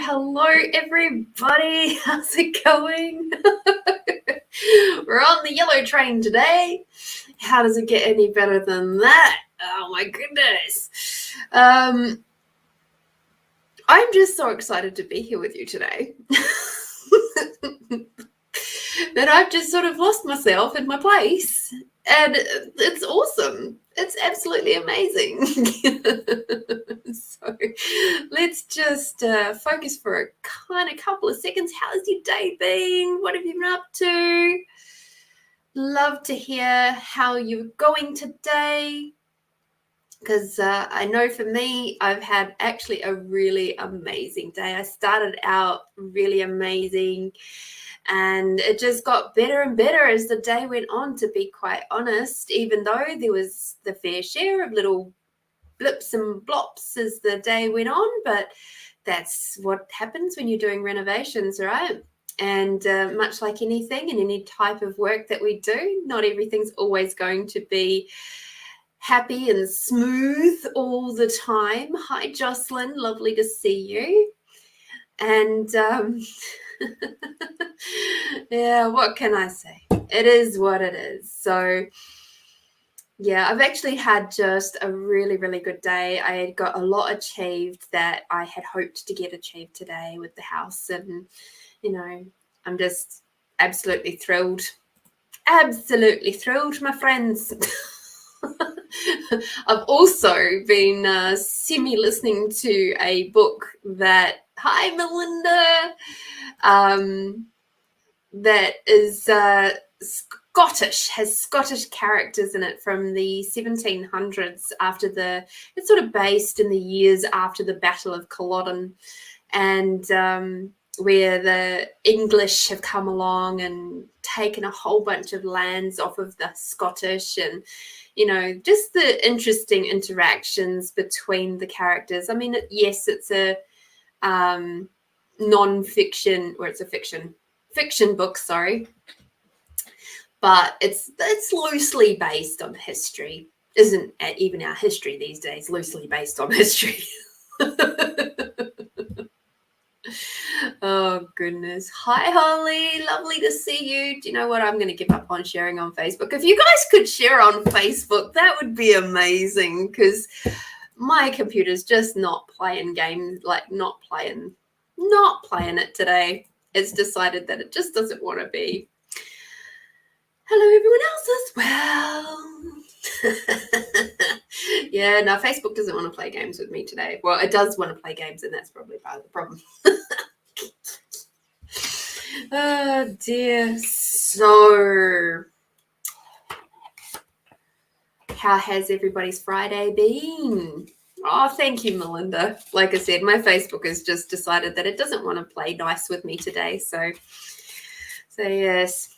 Hello, everybody. How's it going? We're on the yellow train today. How does it get any better than that? Oh my goodness. I'm just so excited to be here with you today that I've just sort of lost myself in my place, and it's awesome. It's absolutely amazing. So let's just focus for a couple of seconds. How's your day been? What have you been up to? Love to hear how you're going today, because I know for me, I've had actually a really amazing day. I started out really amazing, and it just got better and better as the day went on, to be quite honest, even though there was the fair share of little blips and blops as the day went on. But that's what happens when you're doing renovations, right? And much like anything and any type of work that we do, not everything's always going to be happy and smooth all the time. Hi, Jocelyn. Lovely to see you. And yeah, what can I say? It is what it is. So yeah, I've actually had just a really, really good day. I got a lot achieved that I had hoped to get achieved today with the house. And, you know, I'm just absolutely thrilled. Absolutely thrilled, my friends. I've also been semi-listening to a book that, hi, Melinda, that is Scottish, has Scottish characters in it from the 1700s. It's sort of based in the years after the Battle of Culloden, and where the English have come along and taken a whole bunch of lands off of the Scottish, and, you know, just the interesting interactions between the characters. I mean, yes, it's a non-fiction, or it's a fiction book, sorry, but it's loosely based on history. Isn't even our history these days loosely based on history? Oh, goodness. Hi, Holly. Lovely to see you. Do you know what? I'm going to give up on sharing on Facebook. If you guys could share on Facebook, that would be amazing, because my computer's just not playing games, like not playing it today. It's decided that it just doesn't want to be. Hello, everyone else as well. Yeah, no, Facebook doesn't want to play games with me today. Well, it does want to play games, and that's probably part of the problem. Oh, dear. So, how has everybody's Friday been? Oh, thank you, Melinda. Like I said, my Facebook has just decided that it doesn't want to play nice with me today. So yes.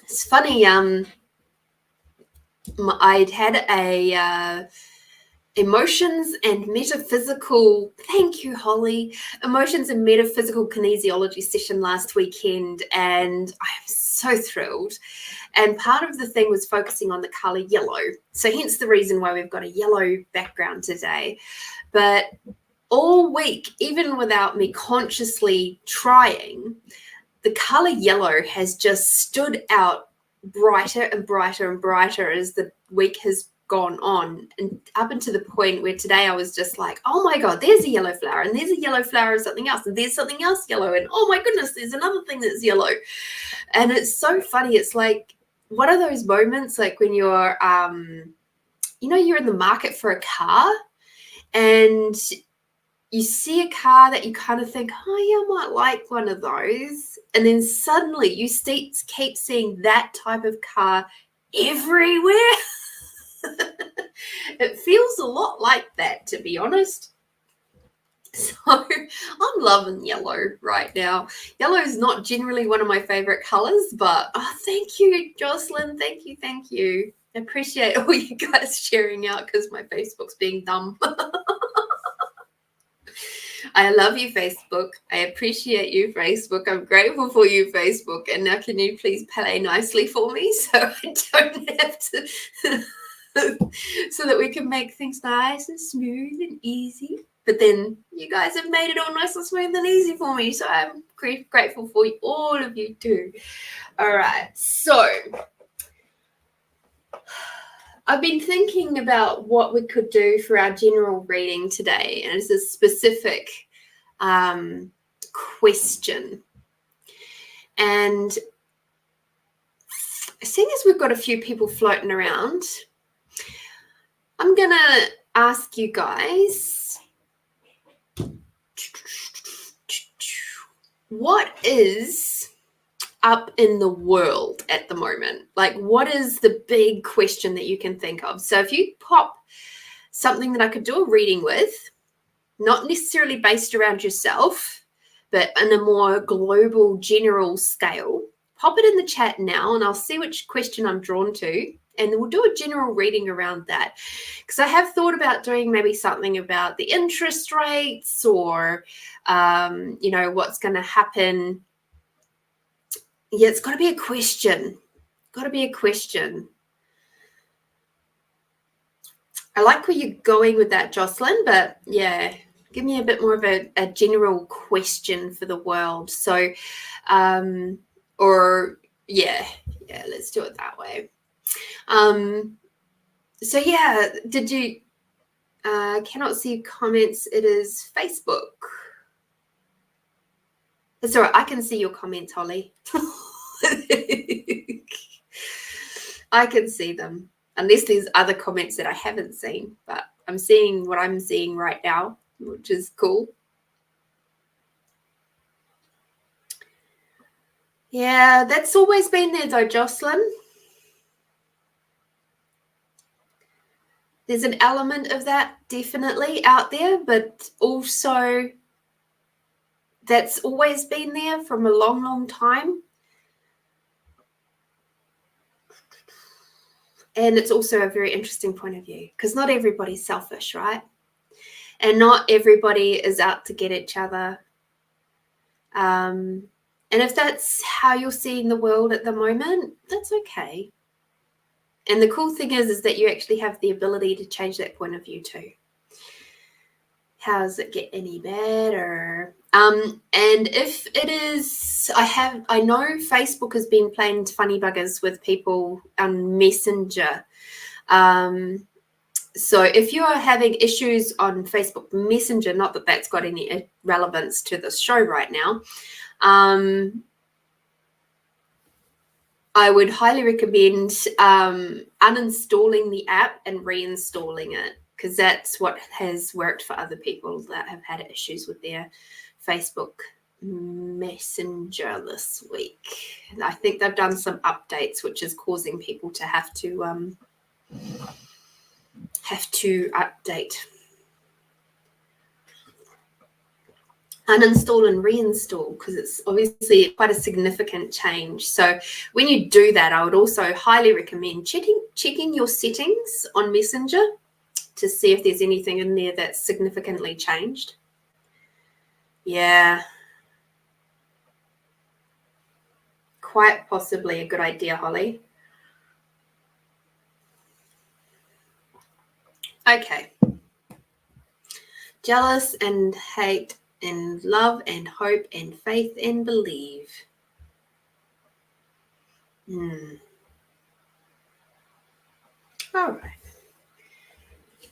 It's funny. I'd had a emotions and metaphysical, thank you, Holly, emotions and metaphysical kinesiology session last weekend, and I'm so thrilled. And part of the thing was focusing on the color yellow. So hence the reason why we've got a yellow background today. But all week, even without me consciously trying, the color yellow has just stood out brighter and brighter and brighter as the week has gone on, and up until the point where today I was just like, oh my God, there's a yellow flower, and there's a yellow flower of something else, and there's something else yellow, and oh my goodness, there's another thing that's yellow. And it's so funny. It's like one of those moments like when you're you're in the market for a car and you see a car that you kind of think, oh yeah, I might like one of those, and then suddenly you keep seeing that type of car everywhere. It feels a lot like that, to be honest. So I'm loving yellow right now. Yellow is not generally one of my favorite colors, but thank you, Jocelyn. Thank you. I appreciate all you guys sharing out because my Facebook's being dumb. I love you, Facebook. I appreciate you, Facebook. I'm grateful for you, Facebook. And now can you please play nicely for me so I don't have to so that we can make things nice and smooth and easy. But then you guys have made it all nice and smooth and easy for me. So I'm grateful for you, all of you too. All right. So I've been thinking about what we could do for our general reading today. And it's a specific question. And seeing as we've got a few people floating around, I'm going to ask you guys, what is up in the world at the moment? Like, what is the big question that you can think of? So if you pop something that I could do a reading with, not necessarily based around yourself, but in a more global, general scale, pop it in the chat now and I'll see which question I'm drawn to. And then we'll do a general reading around that. Because I have thought about doing maybe something about the interest rates or, what's going to happen. Yeah, it's got to be a question. I like where you're going with that, Jocelyn, but yeah, give me a bit more of a general question for the world. So, let's do it that way. So yeah, did you, cannot see comments. It is Facebook. It's all right. I can see your comments, Holly. I can see them, unless there's other comments that I haven't seen, but I'm seeing what I'm seeing right now, which is cool. Yeah, that's always been there though, Jocelyn. There's an element of that definitely out there, but also that's always been there from a long, long time. And it's also a very interesting point of view because not everybody's selfish, right? And not everybody is out to get each other. And if that's how you're seeing the world at the moment, that's okay. And the cool thing is that you actually have the ability to change that point of view too. How does it get any better? And if it is, I know Facebook has been playing funny buggers with people on Messenger. So if you are having issues on Facebook Messenger, not that that's got any relevance to the show right now, I would highly recommend uninstalling the app and reinstalling it, because that's what has worked for other people that have had issues with their Facebook Messenger this week. I think they've done some updates, which is causing people to have to update. Uninstall and reinstall, because it's obviously quite a significant change. So when you do that, I would also highly recommend checking your settings on Messenger to see if there's anything in there that's significantly changed. Yeah. Quite possibly a good idea, Holly. Okay. Jealous and hate and love and hope and faith and believe. All right.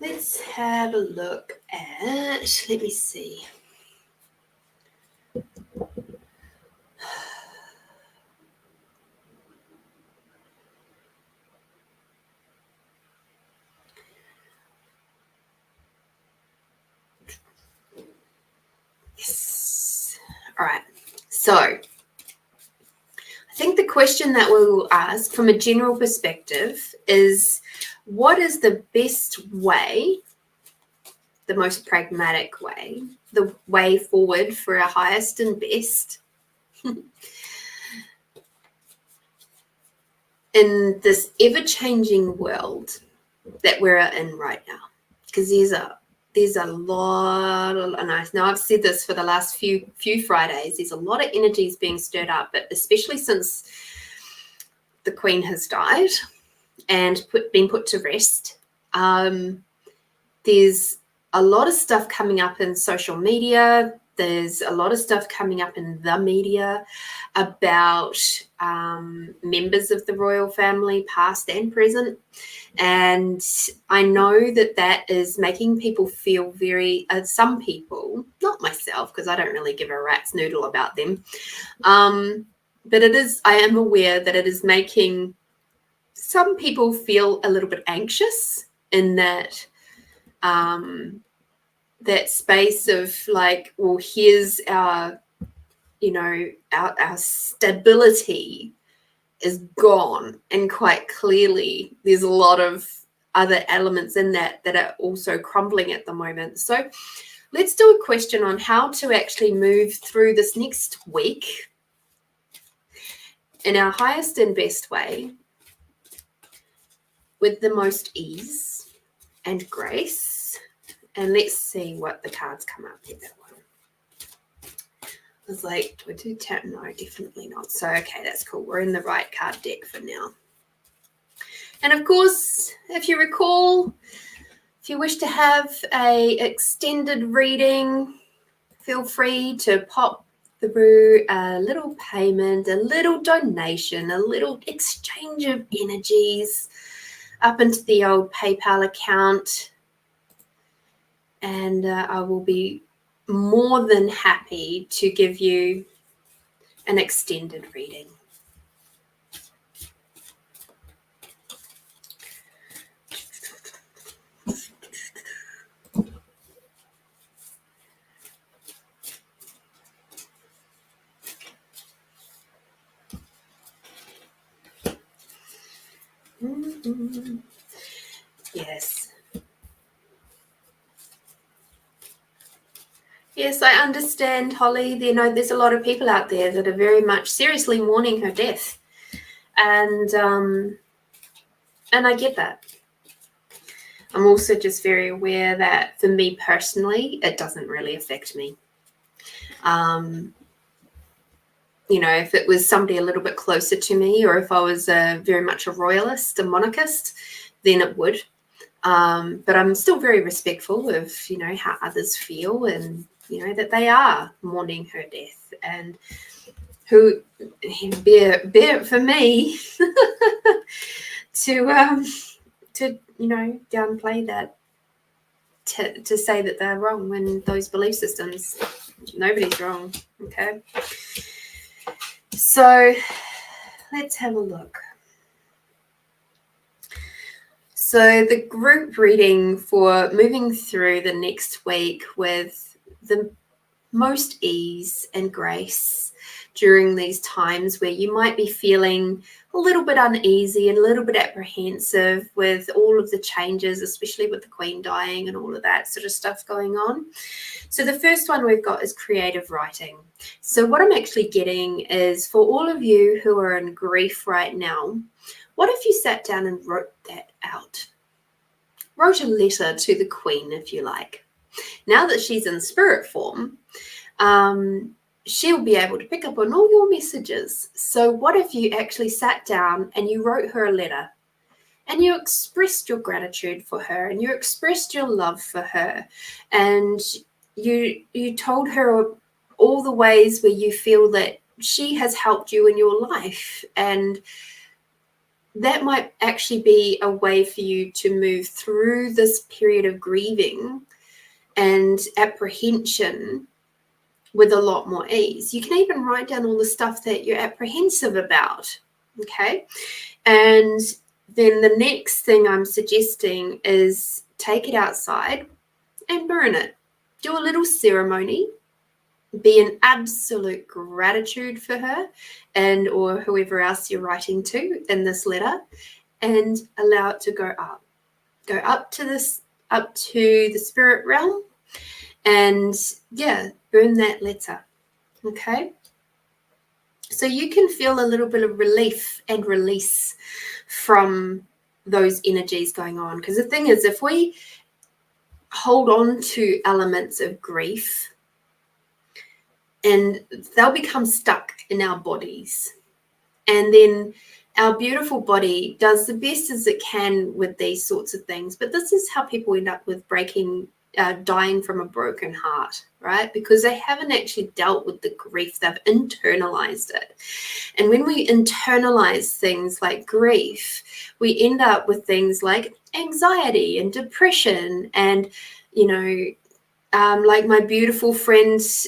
Let's have a look at, let me see. Yes. All right. So I think the question that we will ask from a general perspective is, what is the best way, the most pragmatic way, the way forward for our highest and best in this ever-changing world that we're in right now? Because there's a lot of, and I know I've said this for the last few Fridays, there's a lot of energies being stirred up, but especially since the Queen has died and been put to rest, there's a lot of stuff coming up in social media. There's a lot of stuff coming up in the media about members of the royal family, past and present. And I know that that is making people feel very, some people, not myself, because I don't really give a rat's noodle about them. But I am aware that it is making some people feel a little bit anxious in that, that space of like, well, here's our, our stability is gone, and quite clearly there's a lot of other elements in that are also crumbling at the moment. So let's do a question on how to actually move through this next week in our highest and best way with the most ease and grace. And let's see what the cards come up with that one. I was like, do I do tap? No, definitely not. So, okay, that's cool. We're in the right card deck for now. And of course, if you recall, if you wish to have a extended reading, feel free to pop through a little payment, a little donation, a little exchange of energies up into the old PayPal account. And I will be more than happy to give you an extended reading. Mm-hmm. Yes. Yes, I understand, Holly. There's a lot of people out there that are very much seriously mourning her death. And I get that. I'm also just very aware that for me personally, it doesn't really affect me. If it was somebody a little bit closer to me, or if I was very much a royalist, a monarchist, then it would. But I'm still very respectful of, how others feel, and, that they are mourning her death, and who be it for me to downplay that, to say that they're wrong when those belief systems, nobody's wrong. Okay. So let's have a look. So the group reading for moving through the next week with the most ease and grace during these times where you might be feeling a little bit uneasy and a little bit apprehensive with all of the changes, especially with the Queen dying and all of that sort of stuff going on. So the first one we've got is creative writing. So what I'm actually getting is, for all of you who are in grief right now, what if you sat down and wrote that out? Wrote a letter to the Queen, if you like. Now that she's in spirit form, she'll be able to pick up on all your messages. So what if you actually sat down and you wrote her a letter, and you expressed your gratitude for her, and you expressed your love for her, and you told her all the ways where you feel that she has helped you in your life, and that might actually be a way for you to move through this period of grieving and apprehension with a lot more ease. You can even write down all the stuff that you're apprehensive about, okay? And then the next thing I'm suggesting is take it outside and burn it. Do a little ceremony. Be in absolute gratitude for her and or whoever else you're writing to in this letter, and allow it to go up to the spirit realm, and burn that letter. Okay, so you can feel a little bit of relief and release from those energies going on, because the thing is, if we hold on to elements of grief, and they'll become stuck in our bodies. And then our beautiful body does the best as it can with these sorts of things. But this is how people end up with dying from a broken heart, right? Because they haven't actually dealt with the grief. They've internalized it. And when we internalize things like grief, we end up with things like anxiety and depression. And, like my beautiful friends,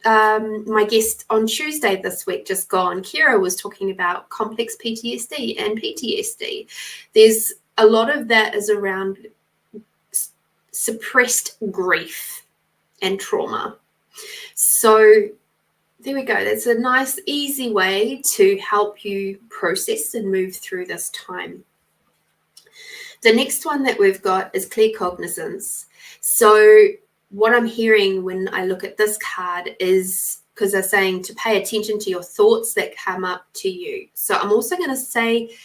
my guest on Tuesday this week, just gone, Kira, was talking about complex PTSD and PTSD. There's a lot of that is around suppressed grief and trauma. So there we go. That's a nice, easy way to help you process and move through this time. The next one that we've got is clear cognizance. So what I'm hearing when I look at this card is, because they're saying to pay attention to your thoughts that come up to you. So I'm also going to say,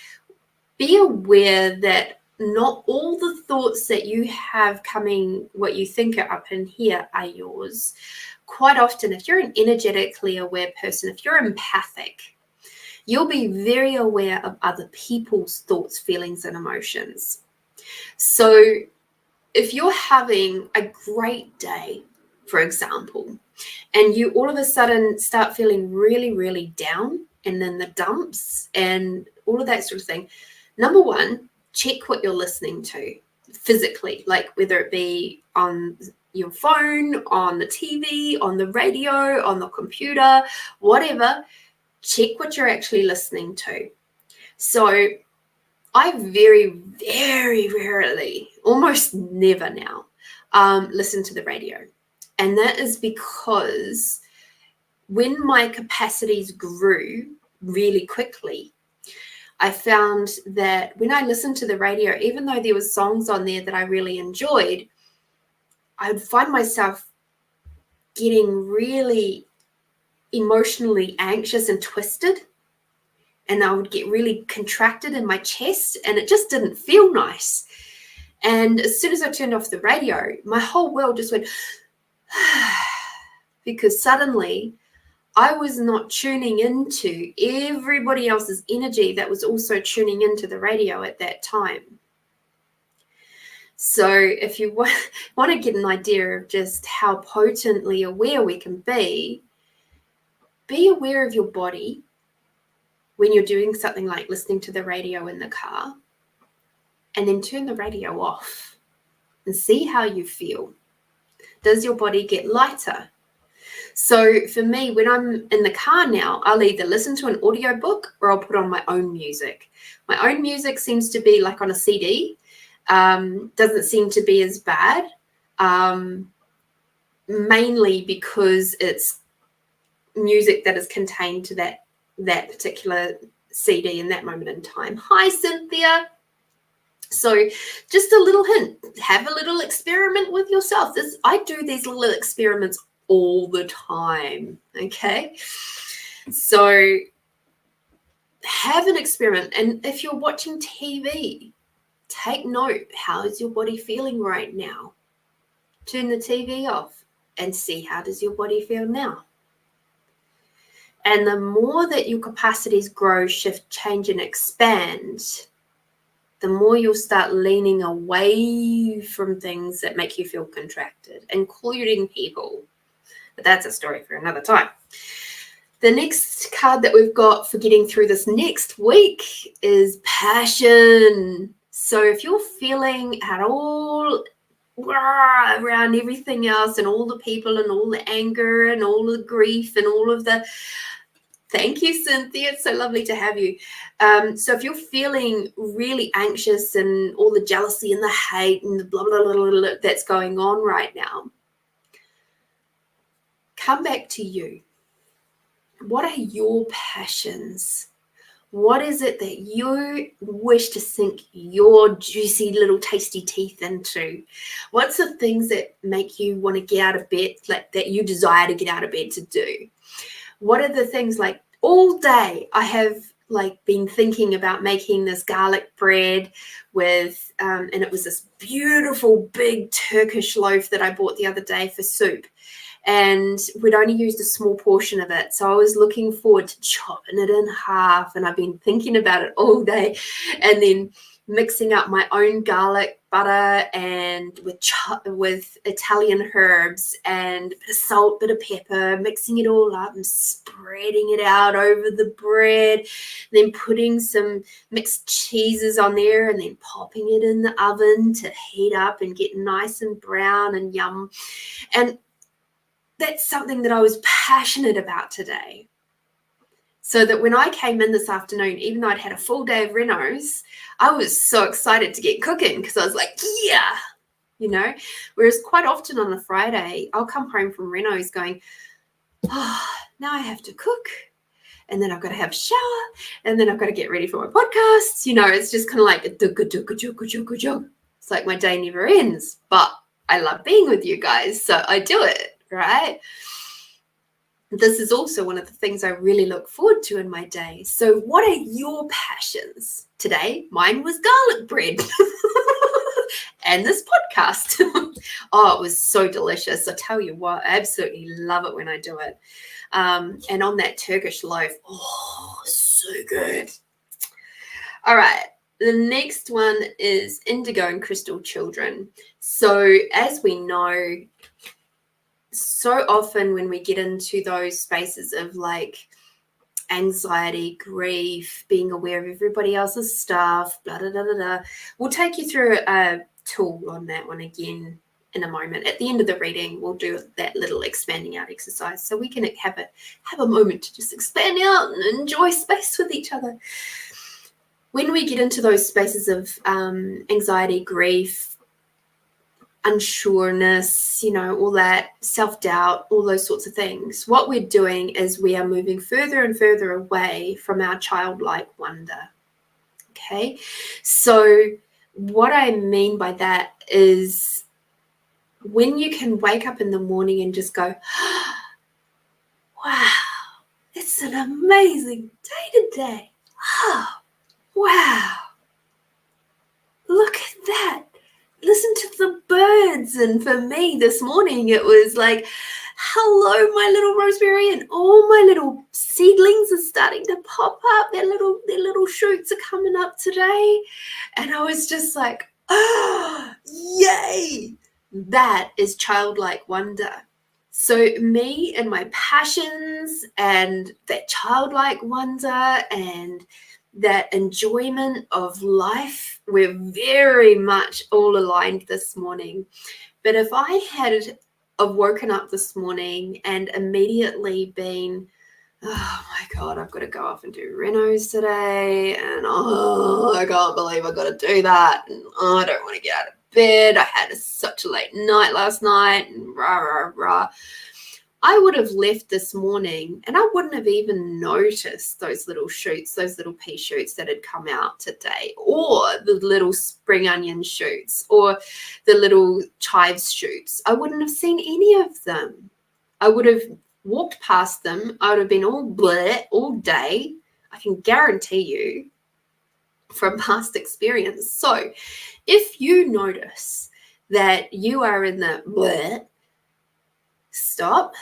be aware that not all the thoughts that you have coming, what you think are up in here, are yours. Quite often, if you're an energetically aware person, if you're empathic, you'll be very aware of other people's thoughts, feelings, and emotions. So if you're having a great day, for example, and you all of a sudden start feeling really, really down and in the dumps and all of that sort of thing, number one, check what you're listening to physically, like whether it be on your phone, on the TV, on the radio, on the computer, whatever. Check what you're actually listening to. So I very, very rarely, almost never now, listen to the radio. And that is because when my capacities grew really quickly, I found that when I listened to the radio, even though there were songs on there that I really enjoyed, I would find myself getting really emotionally anxious and twisted. And I would get really contracted in my chest, and it just didn't feel nice. And as soon as I turned off the radio, my whole world just went, because suddenly I was not tuning into everybody else's energy that was also tuning into the radio at that time. So if you want to get an idea of just how potently aware we can be aware of your body when you're doing something like listening to the radio in the car, and then turn the radio off and see how you feel. Does your body get lighter? So for me, when I'm in the car now, I'll either listen to an audiobook or I'll put on my own music. My own music seems to be like on a CD. Doesn't seem to be as bad, mainly because it's music that is contained to that particular CD in that moment in time. Hi, Cynthia. So just a little hint, have a little experiment with yourself. I do these little experiments all the time, okay? So have an experiment. And if you're watching TV, take note, how is your body feeling right now? Turn the TV off and see, how does your body feel now? And the more that your capacities grow, shift, change, and expand, the more you'll start leaning away from things that make you feel contracted, including people. But that's a story for another time. The next card that we've got for getting through this next week is passion. So if you're feeling at all around everything else and all the people and all the anger and all the grief and all of the, thank you, Cynthia, it's so lovely to have you. So if you're feeling really anxious and all the jealousy and the hate and the blah, blah, blah, blah, blah that's going on right now, come back to you. What are your passions? What is it that you wish to sink your juicy little tasty teeth into? What's the things that make you want to get out of bed, like that you desire to get out of bed to do? What are the things, like all day I have like been thinking about making this garlic bread with, and it was this beautiful big Turkish loaf that I bought the other day for soup. And we'd only used a small portion of it. So I was looking forward to chopping it in half. And I've been thinking about it all day. And then mixing up my own garlic butter and with Italian herbs and a bit of salt, bit of pepper, mixing it all up and spreading it out over the bread. Then putting some mixed cheeses on there and then popping it in the oven to heat up and get nice and brown and yum. And that's something that I was passionate about today. So that when I came in this afternoon, even though I'd had a full day of renos, I was so excited to get cooking because I was like, yeah, you know. Whereas quite often on a Friday, I'll come home from renos going, oh, now I have to cook. And then I've got to have a shower. And then I've got to get ready for my podcasts. You know, it's just kind of like, it's like my day never ends. But I love being with you guys, so I do it. Right? This is also one of the things I really look forward to in my day. So what are your passions? Today, mine was garlic bread and this podcast. Oh, it was so delicious. I tell you what, I absolutely love it when I do it. And on that Turkish loaf, oh, so good. All right. The next one is indigo and crystal children. So as we know, so often when we get into those spaces of like anxiety, grief, being aware of everybody else's stuff, blah, blah, blah, blah, blah, we'll take you through a tool on that one again in a moment. At the end of the reading, we'll do that little expanding out exercise so we can have a moment to just expand out and enjoy space with each other. When we get into those spaces of anxiety, grief, unsureness, you know, all that self-doubt, all those sorts of things, what we're doing is we are moving further and further away from our childlike wonder. Okay, so what I mean by that is when you can wake up in the morning and just go, wow, it's an amazing day today. Oh, wow, look at that. Listen to the birds. And for me this morning, it was like, hello, my little rosemary, and all my little seedlings are starting to pop up. Their little shoots are coming up today. And I was just like, oh, yay. That is childlike wonder. So me and my passions and that childlike wonder and that enjoyment of life, we're very much all aligned this morning. But if I had woken up this morning and immediately been, oh my God, I've got to go off and do renos today, and oh, I can't believe I've got to do that, and oh, I don't want to get out of bed, I had such a late night last night, and rah, rah, rah. I would have left this morning and I wouldn't have even noticed those little shoots, those little pea shoots that had come out today, or the little spring onion shoots, or the little chives shoots. I wouldn't have seen any of them. I would have walked past them. I would have been all bleh all day. I can guarantee you from past experience. So if you notice that you are in the bleh, stop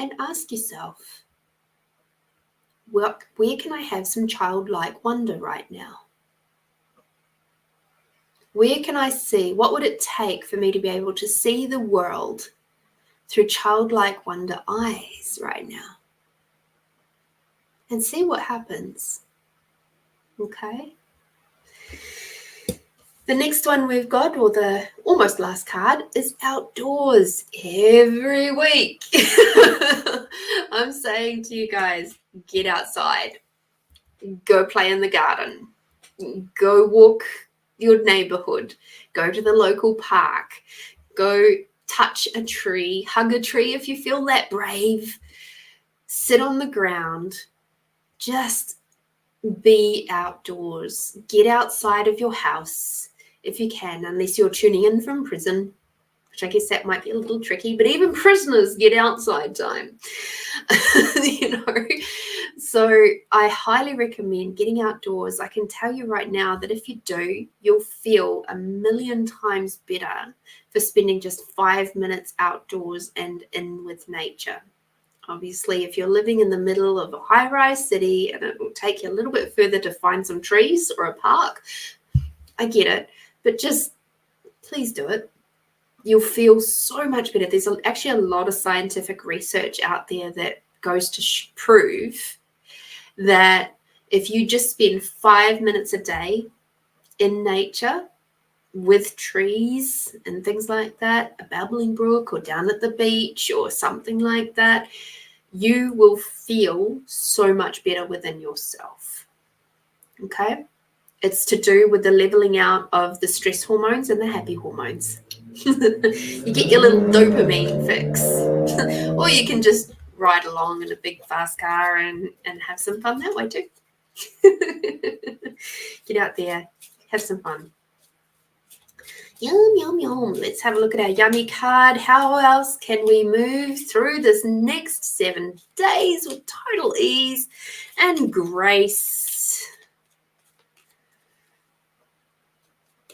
and ask yourself, well, where can I have some childlike wonder right now? Where can I see? What would it take for me to be able to see the world through childlike wonder eyes right now? and see what happens. Okay. The next one we've got, or the almost last card, is outdoors every week. I'm saying to you guys, get outside, go play in the garden, go walk your neighborhood, go to the local park, go touch a tree, hug a tree if you feel that brave, sit on the ground, just be outdoors, get outside of your house if you can, unless you're tuning in from prison, which I guess that might be a little tricky, but even prisoners get outside time. So I highly recommend getting outdoors. I can tell you right now that if you do, you'll feel a million times better for spending just 5 minutes outdoors and in with nature. Obviously, if you're living in the middle of a high-rise city and it will take you a little bit further to find some trees or a park, I get it, but just please do it. You'll feel so much better. There's actually a lot of scientific research out there that goes to prove that if you just spend 5 minutes a day in nature with trees and things like that, a babbling brook or down at the beach or something like that, you will feel so much better within yourself. Okay? It's to do with the leveling out of the stress hormones and the happy hormones. You get your little dopamine fix. Or you can just ride along in a big fast car and have some fun that way too. Get out there, have some fun. Yum, yum, yum. Let's have a look at our yummy card. How else can we move through this next 7 days with total ease and grace?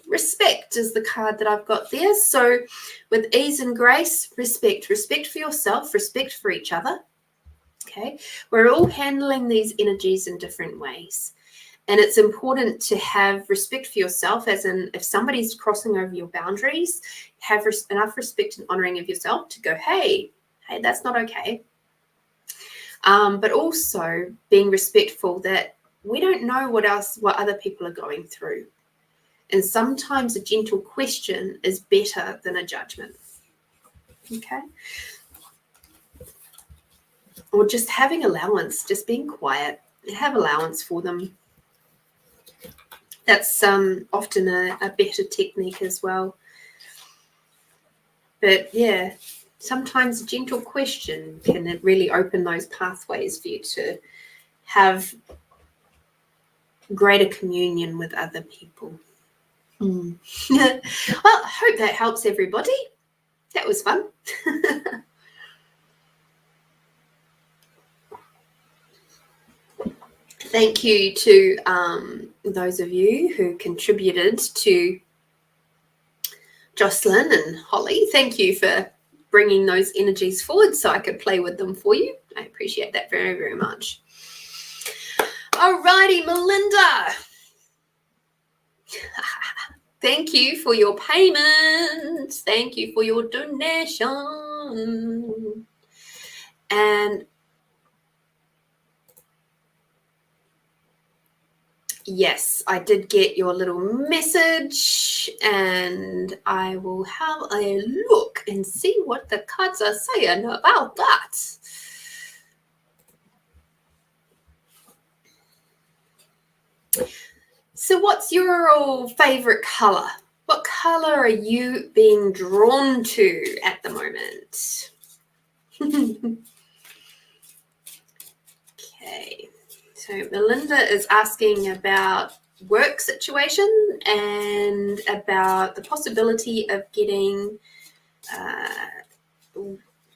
Respect is the card that I've got there. So with ease and grace, respect for yourself, respect for each other. Okay, we're all handling these energies in different ways. And it's important to have respect for yourself, as in if somebody's crossing over your boundaries, have enough respect and honoring of yourself to go, hey, that's not okay. But also being respectful that we don't know what other people are going through. And sometimes a gentle question is better than a judgment. Okay? Or just having allowance, just being quiet and have allowance for them. That's often a better technique as well. But yeah, sometimes a gentle question can really open those pathways for you to have greater communion with other people. Well, I hope that helps everybody. That was fun. Thank you to those of you who contributed to Jocelyn and Holly. Thank you for bringing those energies forward so I could play with them for you. I appreciate that very, very much. Alrighty, Melinda. Thank you for your payment. Thank you for your donation. And yes, I did get your little message, and I will have a look and see what the cards are saying about that. So what's your favorite color? What color are you being drawn to at the moment? Okay, so Melinda is asking about work situation and about the possibility of getting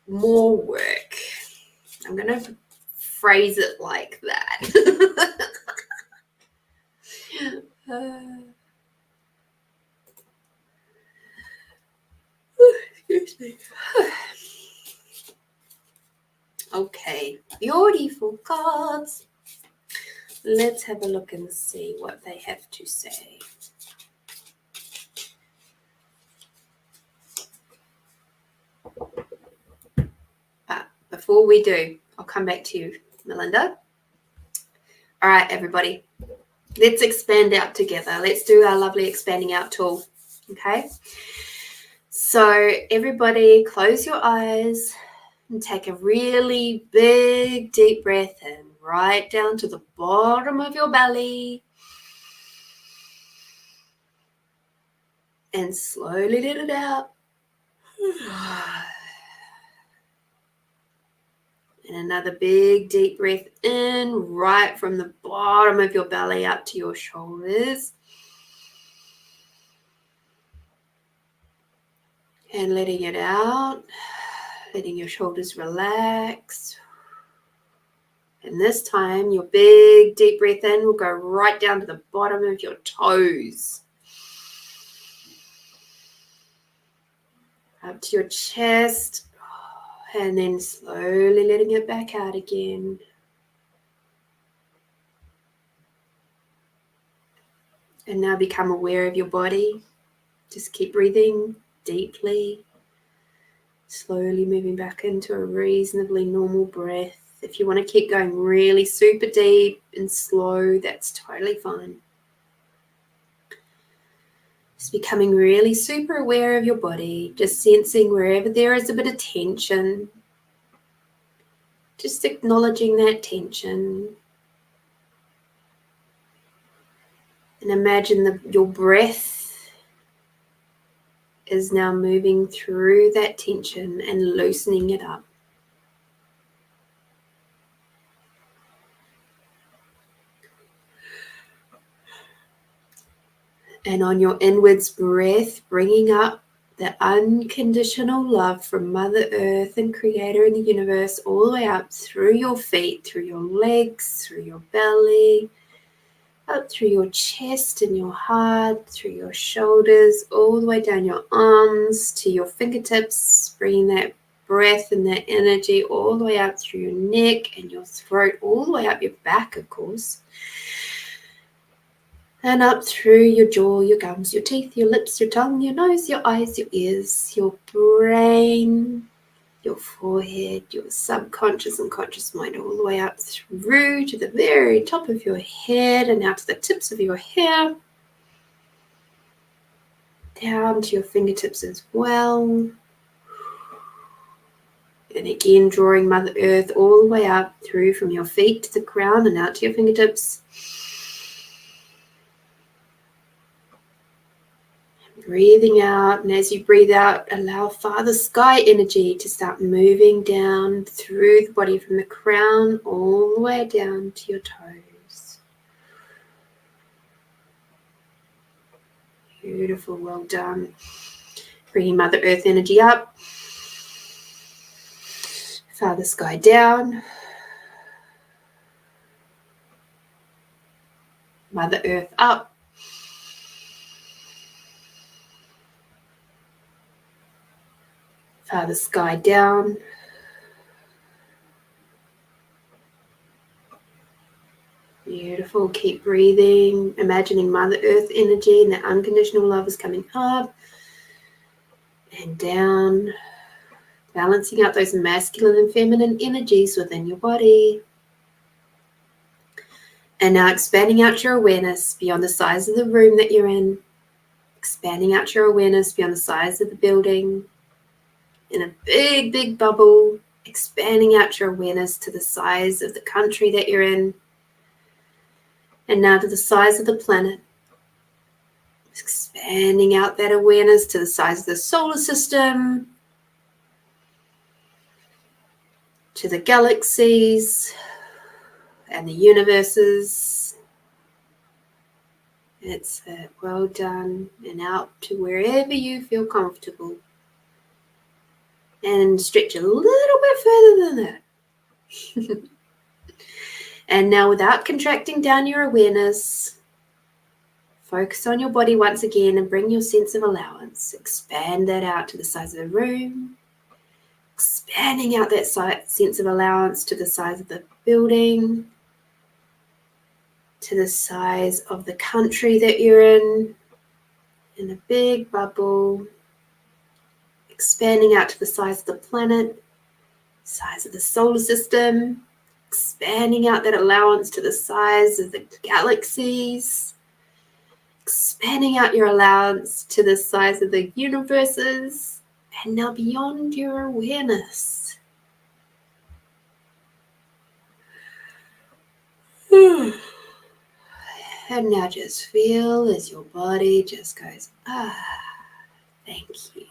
more work. I'm going to phrase it like that. Excuse me. Okay, beautiful cards. Let's have a look and see what they have to say. But before we do, I'll come back to you, Melinda. All right, everybody. Let's expand out together. Let's do our lovely expanding out tool. Okay. So everybody close your eyes and take a really big, deep breath in, right down to the bottom of your belly. And slowly let it out. And another big, deep breath in, right from the bottom of your belly up to your shoulders. And letting it out, letting your shoulders relax. And this time, your big, deep breath in will go right down to the bottom of your toes. Up to your chest. And then slowly letting it back out again. And now become aware of your body. Just keep breathing deeply. Slowly moving back into a reasonably normal breath. If you want to keep going really super deep and slow, that's totally fine. Just becoming really super aware of your body. Just sensing wherever there is a bit of tension. Just acknowledging that tension. And imagine your breath is now moving through that tension and loosening it up. And on your inwards breath, bringing up the unconditional love from Mother Earth and Creator in the universe all the way up through your feet, through your legs, through your belly, up through your chest and your heart, through your shoulders, all the way down your arms to your fingertips, bringing that breath and that energy all the way up through your neck and your throat, all the way up your back, of course. And up through your jaw, your gums, your teeth, your lips, your tongue, your nose, your eyes, your ears, your brain, your forehead, your subconscious and conscious mind, all the way up through to the very top of your head and out to the tips of your hair, down to your fingertips as well. And again, drawing Mother Earth all the way up through from your feet to the ground and out to your fingertips. Breathing out, and as you breathe out, allow Father Sky energy to start moving down through the body from the crown all the way down to your toes. Beautiful, well done. Bringing Mother Earth energy up. Father Sky down. Mother Earth up. Father Sky down. Beautiful. Keep breathing. Imagining Mother Earth energy and that unconditional love is coming up and down. Balancing out those masculine and feminine energies within your body. And now expanding out your awareness beyond the size of the room that you're in. Expanding out your awareness beyond the size of the building. In a big, big bubble, expanding out your awareness to the size of the country that you're in. And now to the size of the planet. Expanding out that awareness to the size of the solar system. To the galaxies and the universes. That's it. Well done. And out to wherever you feel comfortable. And stretch a little bit further than that. And now without contracting down your awareness, focus on your body once again and bring your sense of allowance. Expand that out to the size of the room. Expanding out that sense of allowance to the size of the building. To the size of the country that you're in a big bubble. Expanding out to the size of the planet, size of the solar system, expanding out that allowance to the size of the galaxies, expanding out your allowance to the size of the universes, and now beyond your awareness. And now just feel as your body just goes, thank you.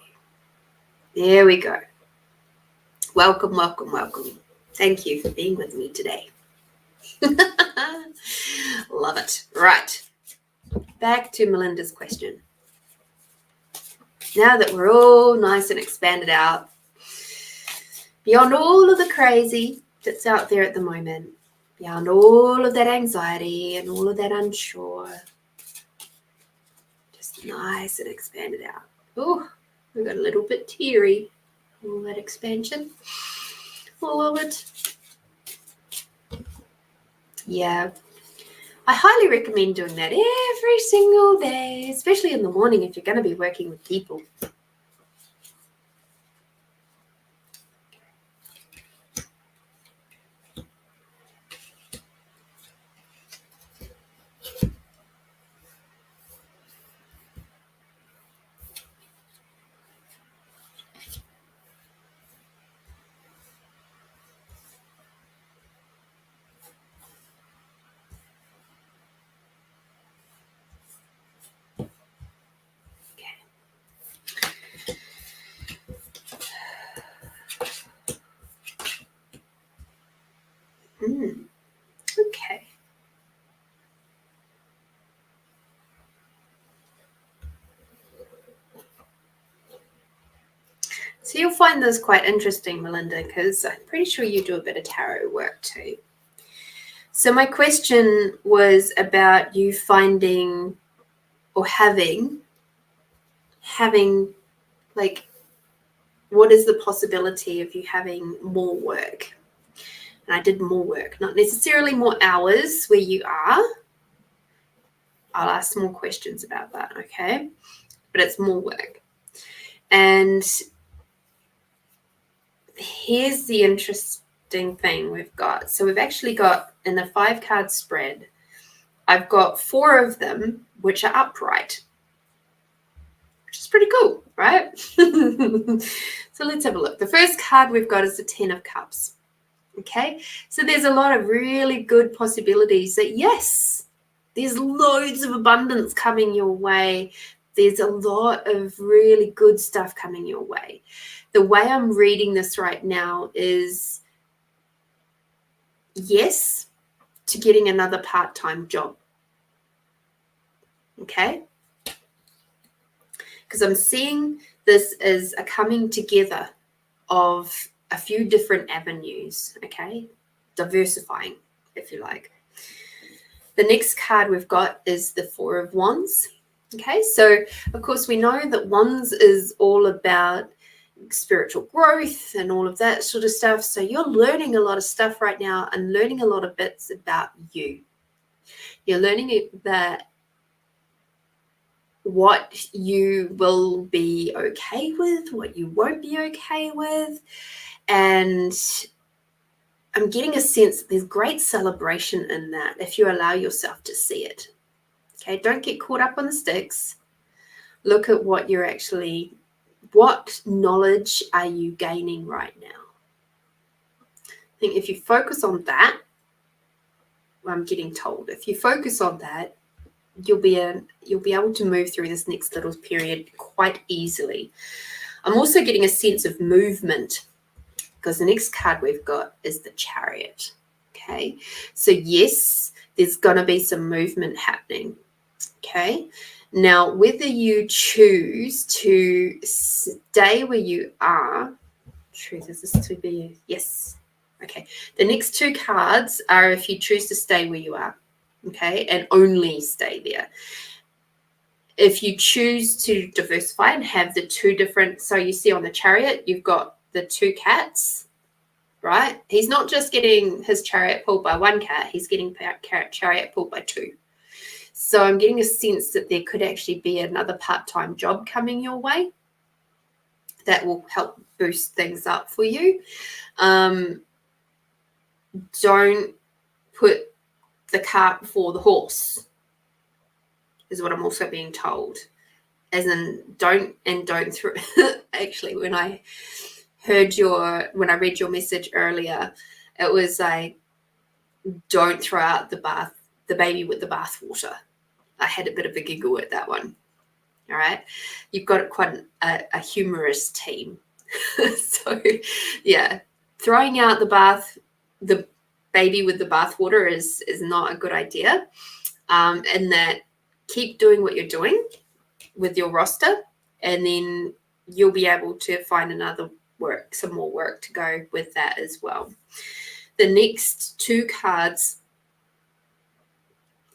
There we go. Welcome, welcome, welcome. Thank you for being with me today. Love it. Right. Back to Melinda's question. Now that we're all nice and expanded out, beyond all of the crazy that's out there at the moment, beyond all of that anxiety and all of that unsure, just nice and expanded out. Oh, we got a little bit teary. All that expansion. Love it. Yeah. I highly recommend doing that every single day, especially in the morning if you're going to be working with people. Okay. So you'll find this quite interesting, Melinda, because I'm pretty sure you do a bit of tarot work too. So my question was about you finding or having like, what is the possibility of you having more work? And I did more work, not necessarily more hours where you are. I'll ask more questions about that, okay? But it's more work. And here's the interesting thing we've got. So we've actually got, in the 5-card spread, I've got 4 of them which are upright, which is pretty cool, right? So let's have a look. The first card we've got is the 10 of Cups. Okay, so there's a lot of really good possibilities that, yes, there's loads of abundance coming your way. There's a lot of really good stuff coming your way. The way I'm reading this right now is yes to getting another part-time job. Okay, because I'm seeing this as a coming together of a few different avenues, okay? Diversifying, if you like. The next card we've got is the 4 of Wands, okay? So, of course, we know that Wands is all about spiritual growth and all of that sort of stuff. So you're learning a lot of stuff right now and learning a lot of bits about you. You're learning that what you will be okay with, what you won't be okay with. And I'm getting a sense that there's great celebration in that if you allow yourself to see it. Okay, don't get caught up on the sticks. Look at what you're actually, what knowledge are you gaining right now? I think if you focus on that, I'm getting told, if you focus on that, you'll be able to move through this next little period quite easily. I'm also getting a sense of movement, because the next card we've got is the Chariot. Okay, so yes, there's going to be some movement happening. Okay, now whether you choose to stay where you are, truth is this to be, yes. Okay, the next 2 cards are if you choose to stay where you are, okay, and only stay there. If you choose to diversify and have the 2 different, so you see on the Chariot, you've got the 2 cats, right? He's not just getting his chariot pulled by 1 cat, he's getting chariot pulled by 2. So I'm getting a sense that there could actually be another part-time job coming your way that will help boost things up for you. don't put the cart before the horse, is what I'm also being told. As in, don't throw. Actually, when I read your message earlier, it was like, don't throw out the baby with the bathwater. I had a bit of a giggle at that one. All right, you've got quite a humorous team. So yeah, throwing out the baby with the bathwater is not a good idea. And that, keep doing what you're doing with your roster, and then you'll be able to find some more work to go with that as well. The next two cards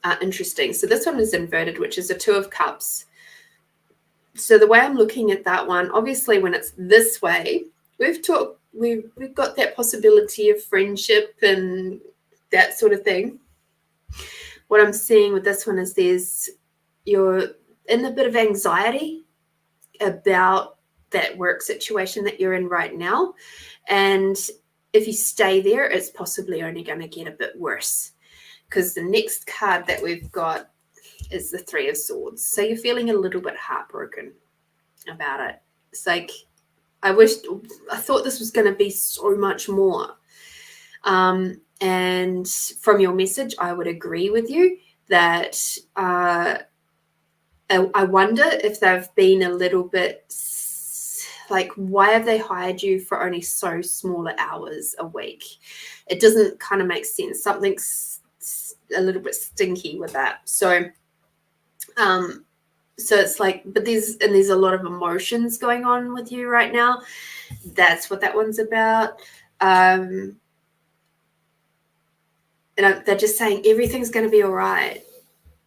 are interesting. So this one is inverted, which is a Two of Cups. So the way I'm looking at that one, obviously when it's this way, we've got that possibility of friendship and that sort of thing. What I'm seeing with this one is you're in a bit of anxiety about that work situation that you're in right now. And if you stay there, it's possibly only going to get a bit worse, because the next card that we've got is the Three of Swords. So you're feeling a little bit heartbroken about it. It's like, I thought this was going to be so much more. And from your message, I would agree with you that I wonder if they've been a little bit like, why have they hired you for only so smaller hours a week? It doesn't kind of make sense. Something's a little bit stinky with that. So it's like, but there's a lot of emotions going on with you right now. That's what that one's about. And they're just saying everything's going to be all right.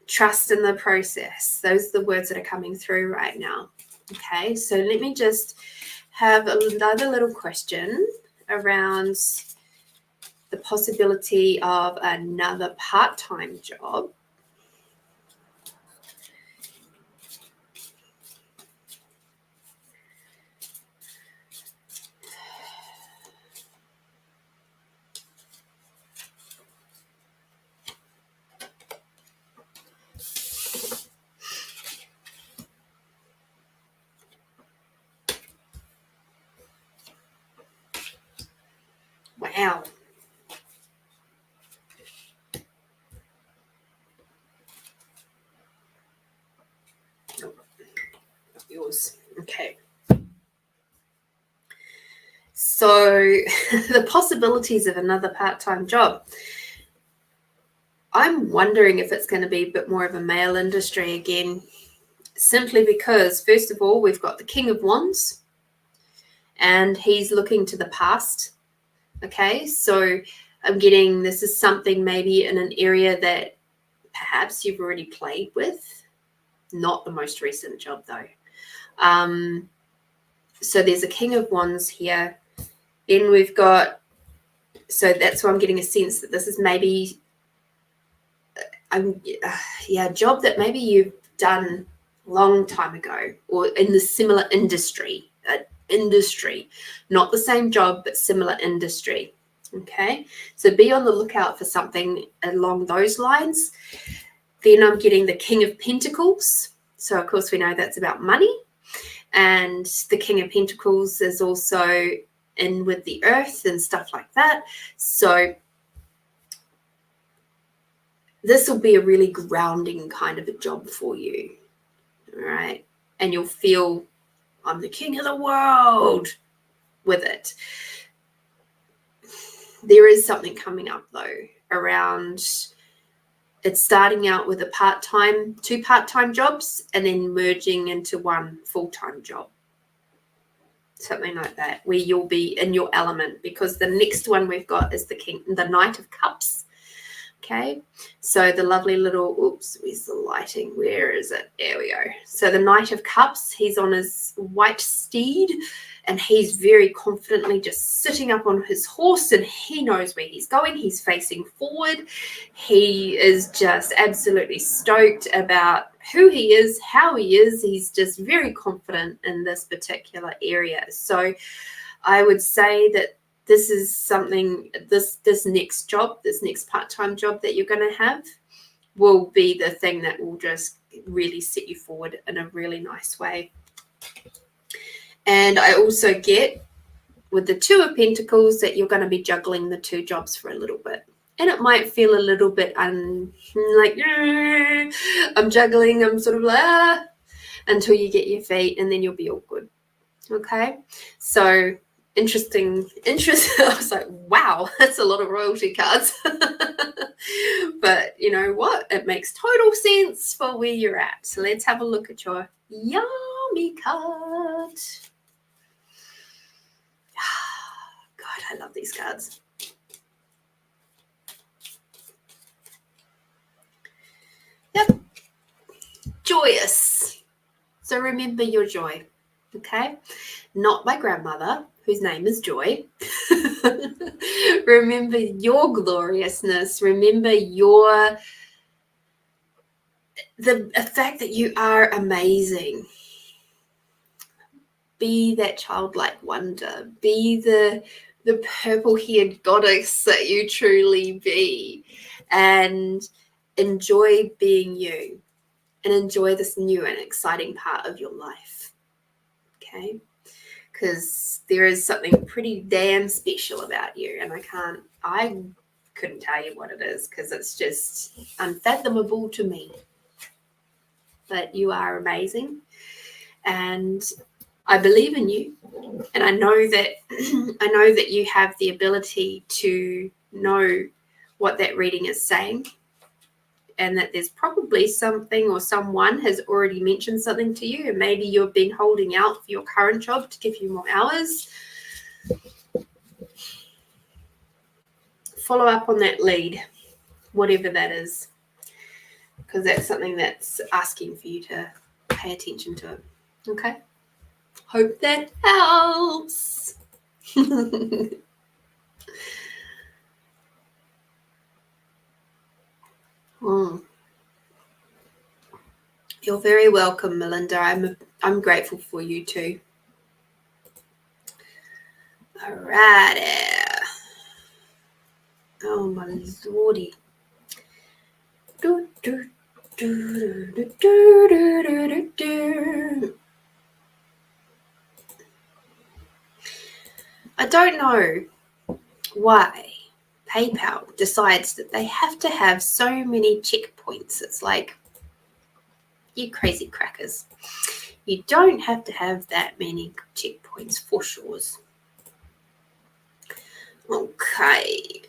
Trust in the process. Those are the words that are coming through right now. Okay, so let me just have another little question around the possibility of another part-time job. Wow. Oh, not yours. Okay. So the possibilities of another part-time job. I'm wondering if it's going to be a bit more of a male industry again, simply because, first of all, we've got the King of Wands, and he's looking to the past. Okay, so I'm getting this is something maybe in an area that perhaps you've already played with. Not the most recent job, though. So there's a King of Wands here. Then we've got, so that's why I'm getting a sense that this is maybe a job that maybe you've done a long time ago, or in the similar industry, not the same job, but similar industry. Okay, so be on the lookout for something along those lines. Then I'm getting the King of Pentacles. So of course we know that's about money, and the King of Pentacles is also in with the earth and stuff like that. So this will be a really grounding kind of a job for you. All right. And you'll feel, I'm the king of the world with it. There is something coming up, though, around it's starting out with two part-time jobs, and then merging into one full-time job. Something like that, where you'll be in your element, because the next one we've got is the Knight of Cups. Okay, so the lovely little, where's the lighting? Where is it? There we go. So the Knight of Cups, he's on his white steed, and he's very confidently just sitting up on his horse, and he knows where he's going. He's facing forward. He is just absolutely stoked about who he is, how he is. He's just very confident in this particular area. So I would say that this is something, this next job, this next part-time job that you're going to have will be the thing that will just really set you forward in a really nice way. And I also get with the Two of Pentacles that you're going to be juggling the two jobs for a little bit. And it might feel a little bit like, I'm juggling, I'm sort of like, until you get your feet, and then you'll be all good. Okay? So interesting. I was like, wow, that's a lot of royalty cards. But you know what? It makes total sense for where you're at. So let's have a look at your yummy card. God, I love these cards. Yep. Joyous. So remember your joy, okay? Not my grandmother, whose name is Joy. Remember your gloriousness. Remember the fact that you are amazing. Be that childlike wonder. Be the purple-haired goddess that you truly be. And enjoy being you. And enjoy this new and exciting part of your life. Okay? Because there is something pretty damn special about you. And I couldn't tell you what it is because it's just unfathomable to me. But you are amazing. And I believe in you. And I know that you have the ability to know what that reading is saying. And that there's probably something or someone has already mentioned something to you, and maybe you've been holding out for your current job to give you more hours. Follow up on that lead, whatever that is, because that's something that's asking for you to pay attention to it. Okay? Hope that helps. You're very welcome, Melinda. I'm grateful for you too. All right. Oh my lordy. I don't know why PayPal decides that they have to have so many checkpoints. It's like, you crazy crackers. You don't have to have that many checkpoints for sure. Okay.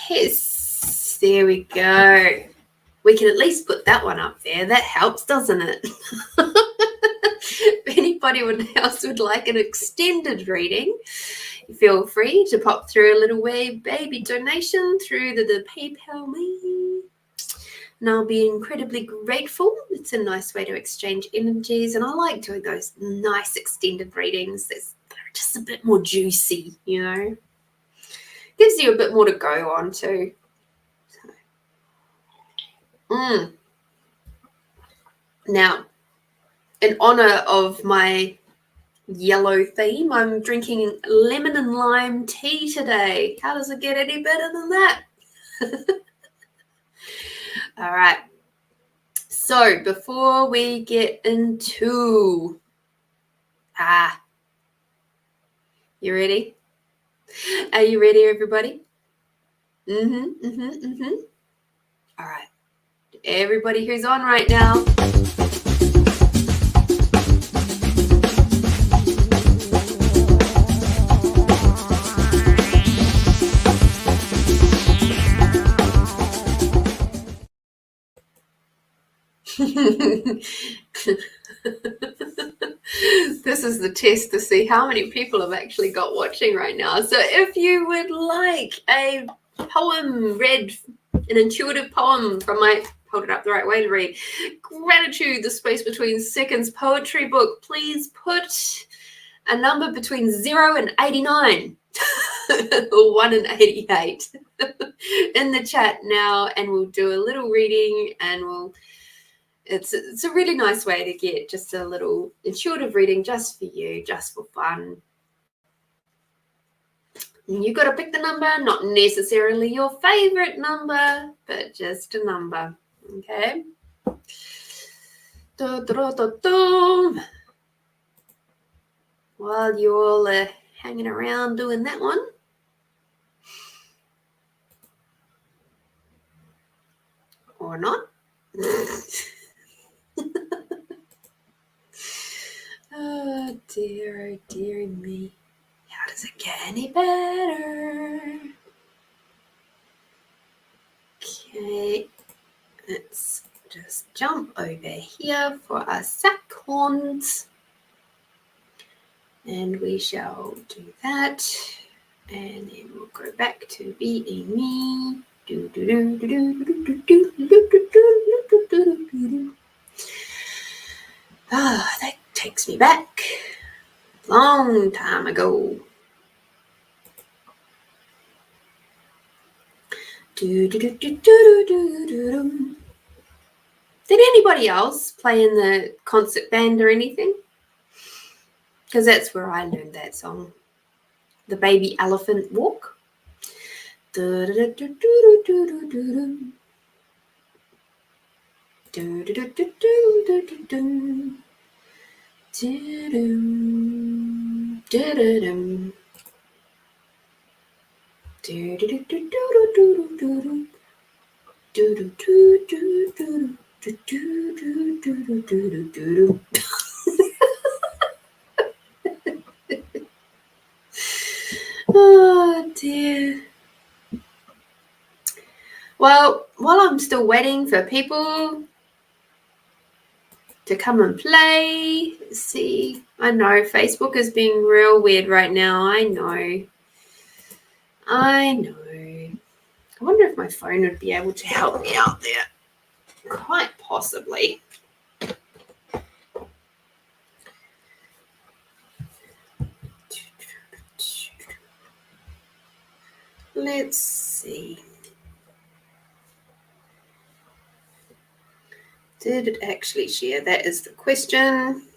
Yes, there we go. We can at least put that one up there. That helps, doesn't it? If anybody else would like an extended reading, feel free to pop through a little baby donation through the PayPal me. And I'll be incredibly grateful. It's a nice way to exchange energies. And I like doing those nice extended readings. They're just a bit more juicy, you know. Gives you a bit more to go on too. Now, in honor of my yellow theme, I'm drinking lemon and lime tea today. How does it get any better than that? All right. So before we get into, you ready? Are you ready, everybody? All right. Everybody who's on right now. This is the test to see how many people have actually got watching right now. So if you would like a poem read, an intuitive poem from my, hold it up the right way to read, Gratitude, the Space Between Seconds poetry book, please put a number between 0 and 89 or 1 and 88 in the chat now, and we'll do a little reading, and it's a really nice way to get just a little intuitive reading just for you, just for fun. You got to pick the number, not necessarily your favorite number, but just a number. Okay. While you're all hanging around doing that one, or not. Oh dear me. How does it get any better? Okay, let's just jump over here for a second. And we shall do that. And then we'll go back to being me. Ah, that takes me back a long time ago. Did anybody else play in the concert band or anything? Because that's where I learned that song. The Baby Elephant Walk. Oh dear. Well, while I'm still waiting for people to come and play, see, I know Facebook is being real weird right now. I know. I wonder if my phone would be able to help me out there. Quite possibly. Let's see. Did it actually share? That is the question.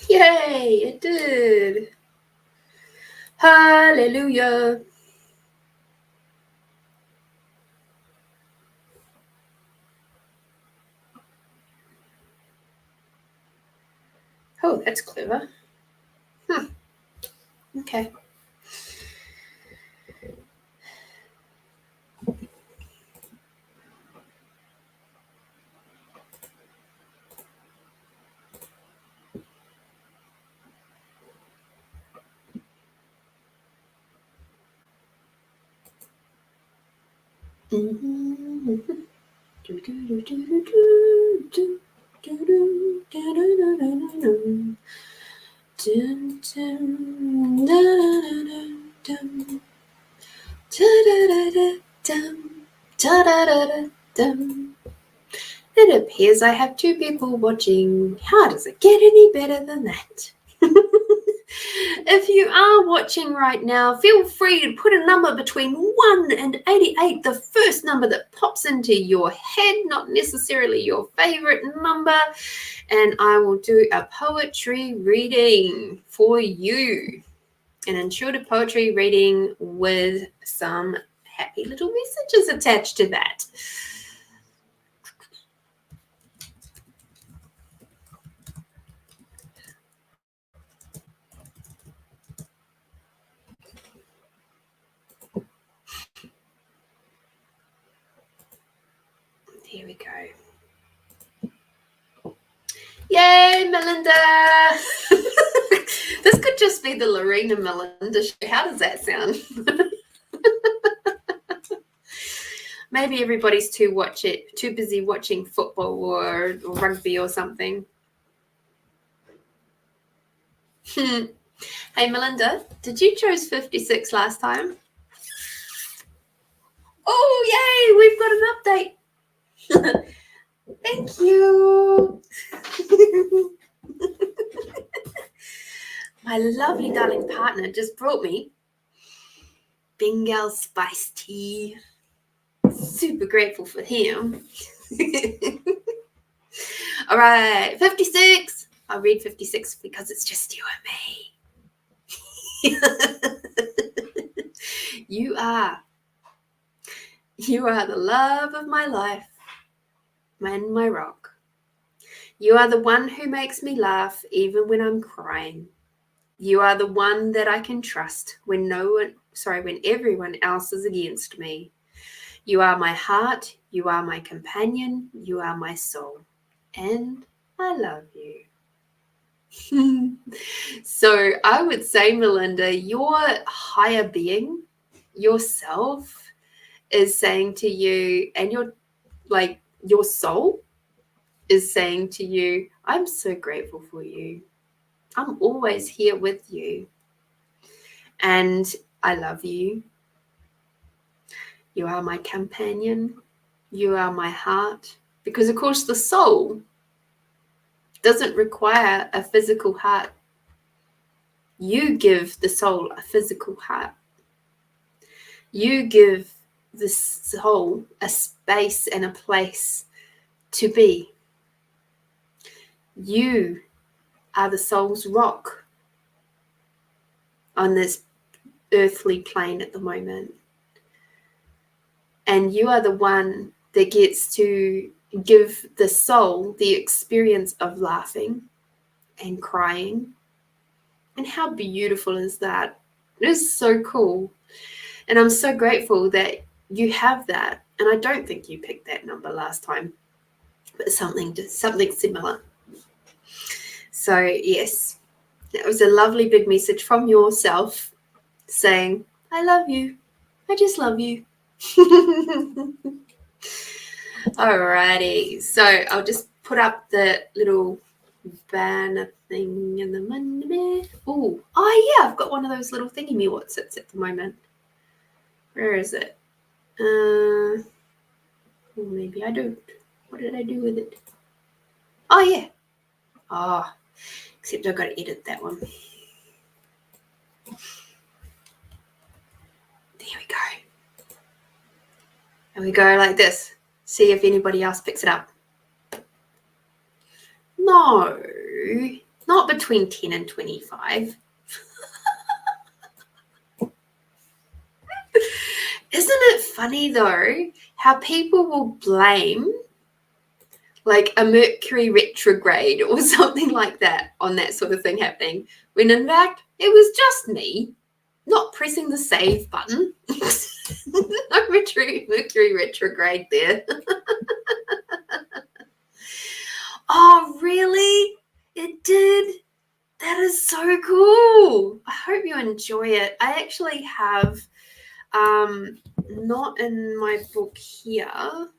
Yay, it did. Hallelujah. Oh, that's clever. Okay. It appears I have 2 people watching. How does it get any better than that? If you are watching right now, feel free to put a number between 1 and 88, the first number that pops into your head, not necessarily your favorite number, and I will do a poetry reading for you. An intuitive poetry reading with some happy little messages attached to that. Here we go. Yay, Melinda! This could just be the Lorena Melinda show. How does that sound? Maybe everybody's too busy watching football or rugby or something. Hey, Melinda, did you choose 56 last time? Oh, yay, we've got an update. Thank you. My lovely darling partner just brought me Bengal spice tea. Super grateful for him. All right, 56. I'll read 56 because it's just you and me. You are. You are the love of my life and my rock. You are the one who makes me laugh even when I'm crying. You are the one that I can trust when when everyone else is against me. You are my heart, you are my companion, you are my soul, and I love you. So I would say, Melinda, your higher being, yourself, is saying to you, and your soul is saying to you, I'm so grateful for you. I'm always here with you. And I love you. You are my companion. You are my heart. Because, of course, the soul doesn't require a physical heart. You give the soul a physical heart. You give the soul a space and a place to be. You are the soul's rock on this earthly plane at the moment. And you are the one that gets to give the soul the experience of laughing and crying. And how beautiful is that? It is so cool. And I'm so grateful that you have that. And I don't think you picked that number last time, but something similar. So yes, that was a lovely big message from yourself saying, I love you. I just love you. Alrighty, so I'll just put up the little banner thing in the minute. Oh yeah, I've got one of those little thingy what's at the moment. Where is it? Maybe I don't. What did I do with it? Oh yeah. Oh, except I've got to edit that one. There we go. And we go like this. See if anybody else picks it up. No, not between 10 and 25. Isn't it funny though how people will blame like a Mercury retrograde or something like that on that sort of thing happening, when in fact it was just me not pressing the save button. No Mercury retrograde there. Oh, really? It did? That is so cool. I hope you enjoy it. I actually have, not in my book here,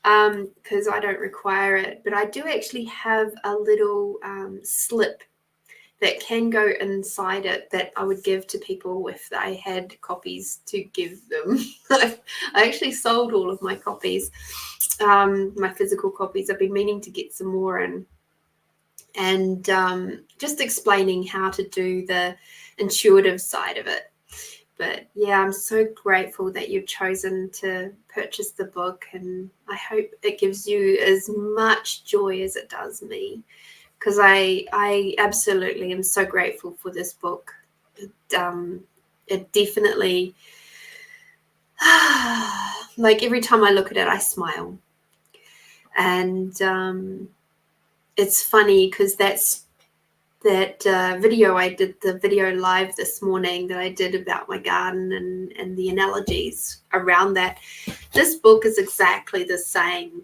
because I don't require it, but I do actually have a little slip that can go inside it that I would give to people if I had copies to give them. I actually sold all of my copies, my physical copies. I've been meaning to get some more in. And just explaining how to do the intuitive side of it. But yeah, I'm so grateful that you've chosen to purchase the book, and I hope it gives you as much joy as it does me, because I absolutely am so grateful for this book. It definitely, like every time I look at it, I smile. And it's funny because that video I did, the video live this morning that I did about my garden and the analogies around that, this book is exactly the same.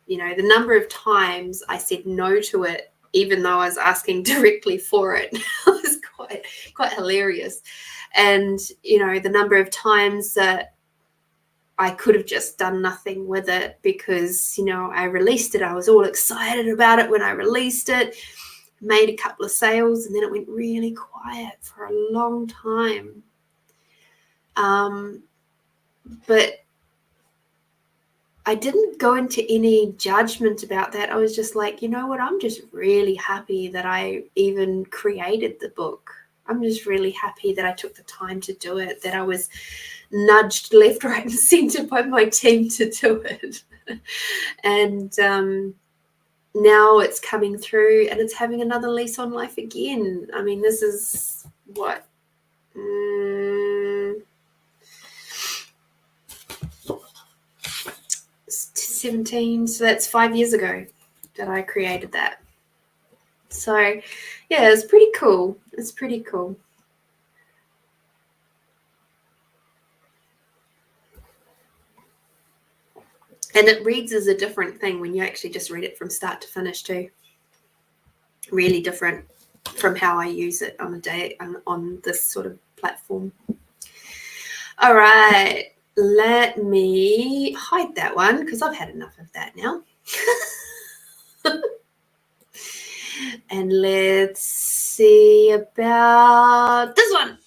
You know, the number of times I said no to it, even though I was asking directly for it, was quite hilarious. And, you know, the number of times that I could have just done nothing with it because, you know, I released it. I was all excited about it when I released it, made a couple of sales, and then it went really quiet for a long time. But I didn't go into any judgment about that. I was just like, you know what? I'm just really happy that I even created the book. I'm just really happy that I took the time to do it, that I was nudged left, right, and center by my team to do it. And now it's coming through and it's having another lease on life again. I mean, this is what? 17, so that's 5 years ago that I created that. So yeah, it's pretty cool. It's pretty cool. And it reads as a different thing when you actually just read it from start to finish too. Really different from how I use it on a day on this sort of platform. All right, let me hide that one because I've had enough of that now. And let's see about this one.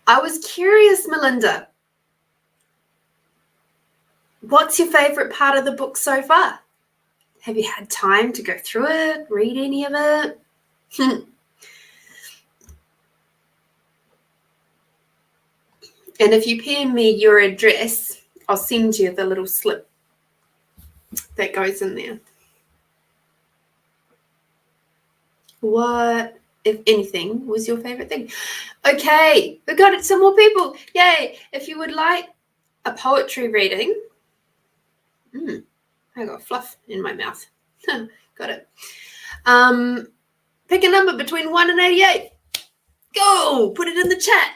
I was curious, Melinda. What's your favorite part of the book so far? Have you had time to go through it, read any of it? And if you PM me your address, I'll send you the little slip that goes in there. What, if anything, was your favorite thing? Okay, we got it. Some more people. Yay. If you would like a poetry reading, I got fluff in my mouth. Got it. Pick a number between 1 and 88. Go. Put it in the chat.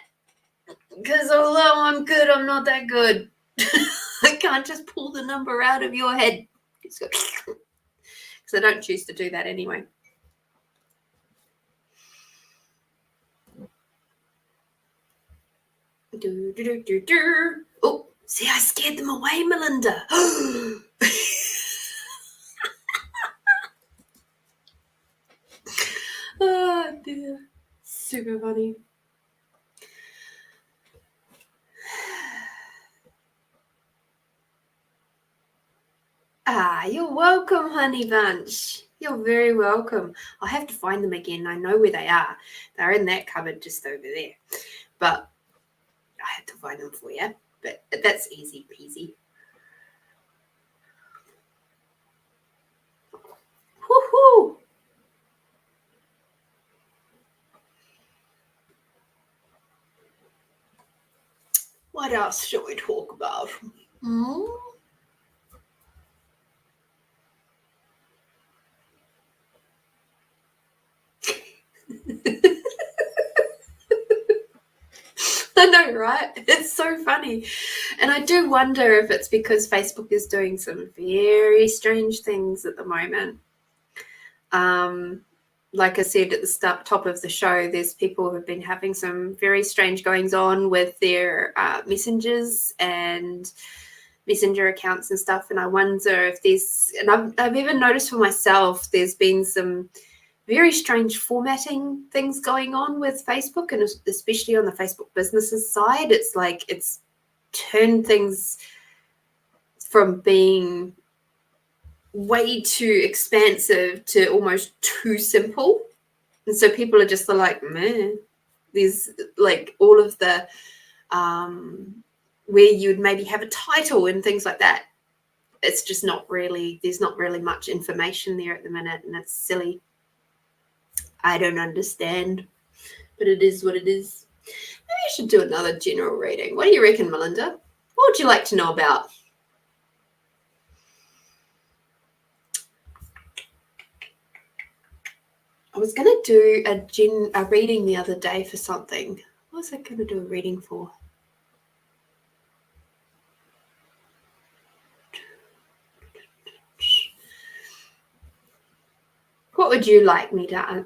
Because although I'm good, I'm not that good. I can't just pull the number out of your head. Because I don't choose to do that anyway. Oh, see, I scared them away, Melinda. Oh, dear. Super funny. You're welcome, honey bunch. You're very welcome. I'll have to find them again. I know where they are. They're in that cupboard just over there. But I have to find them for you. But that's easy peasy. Woohoo! What else should we talk about? I know, right? It's so funny. And I do wonder if it's because Facebook is doing some very strange things at the moment. Like I said at the top of the show, there's people who have been having some very strange goings on with their messengers and messenger accounts and stuff. And I wonder if there's, and I've even noticed for myself, there's been some very strange formatting things going on with Facebook, and especially on the Facebook businesses side. It's like it's turned things from being way too expansive to almost too simple. And so people are just like, man, there's like all of the where you'd maybe have a title and things like that. It's just not really, there's not really much information there at the minute, and it's silly. I don't understand, but it is what it is. Maybe I should do another general reading. What do you reckon, Melinda? What would you like to know about? I was going to do a reading the other day for something. What was I going to do a reading for? What would you like me to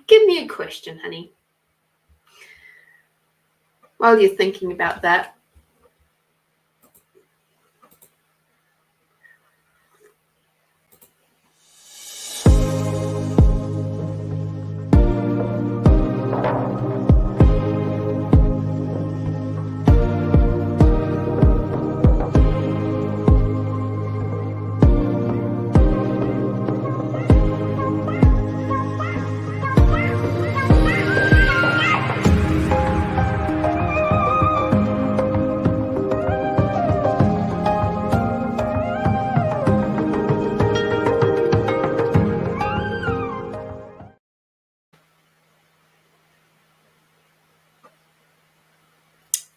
Give me a question, honey, while you're thinking about that.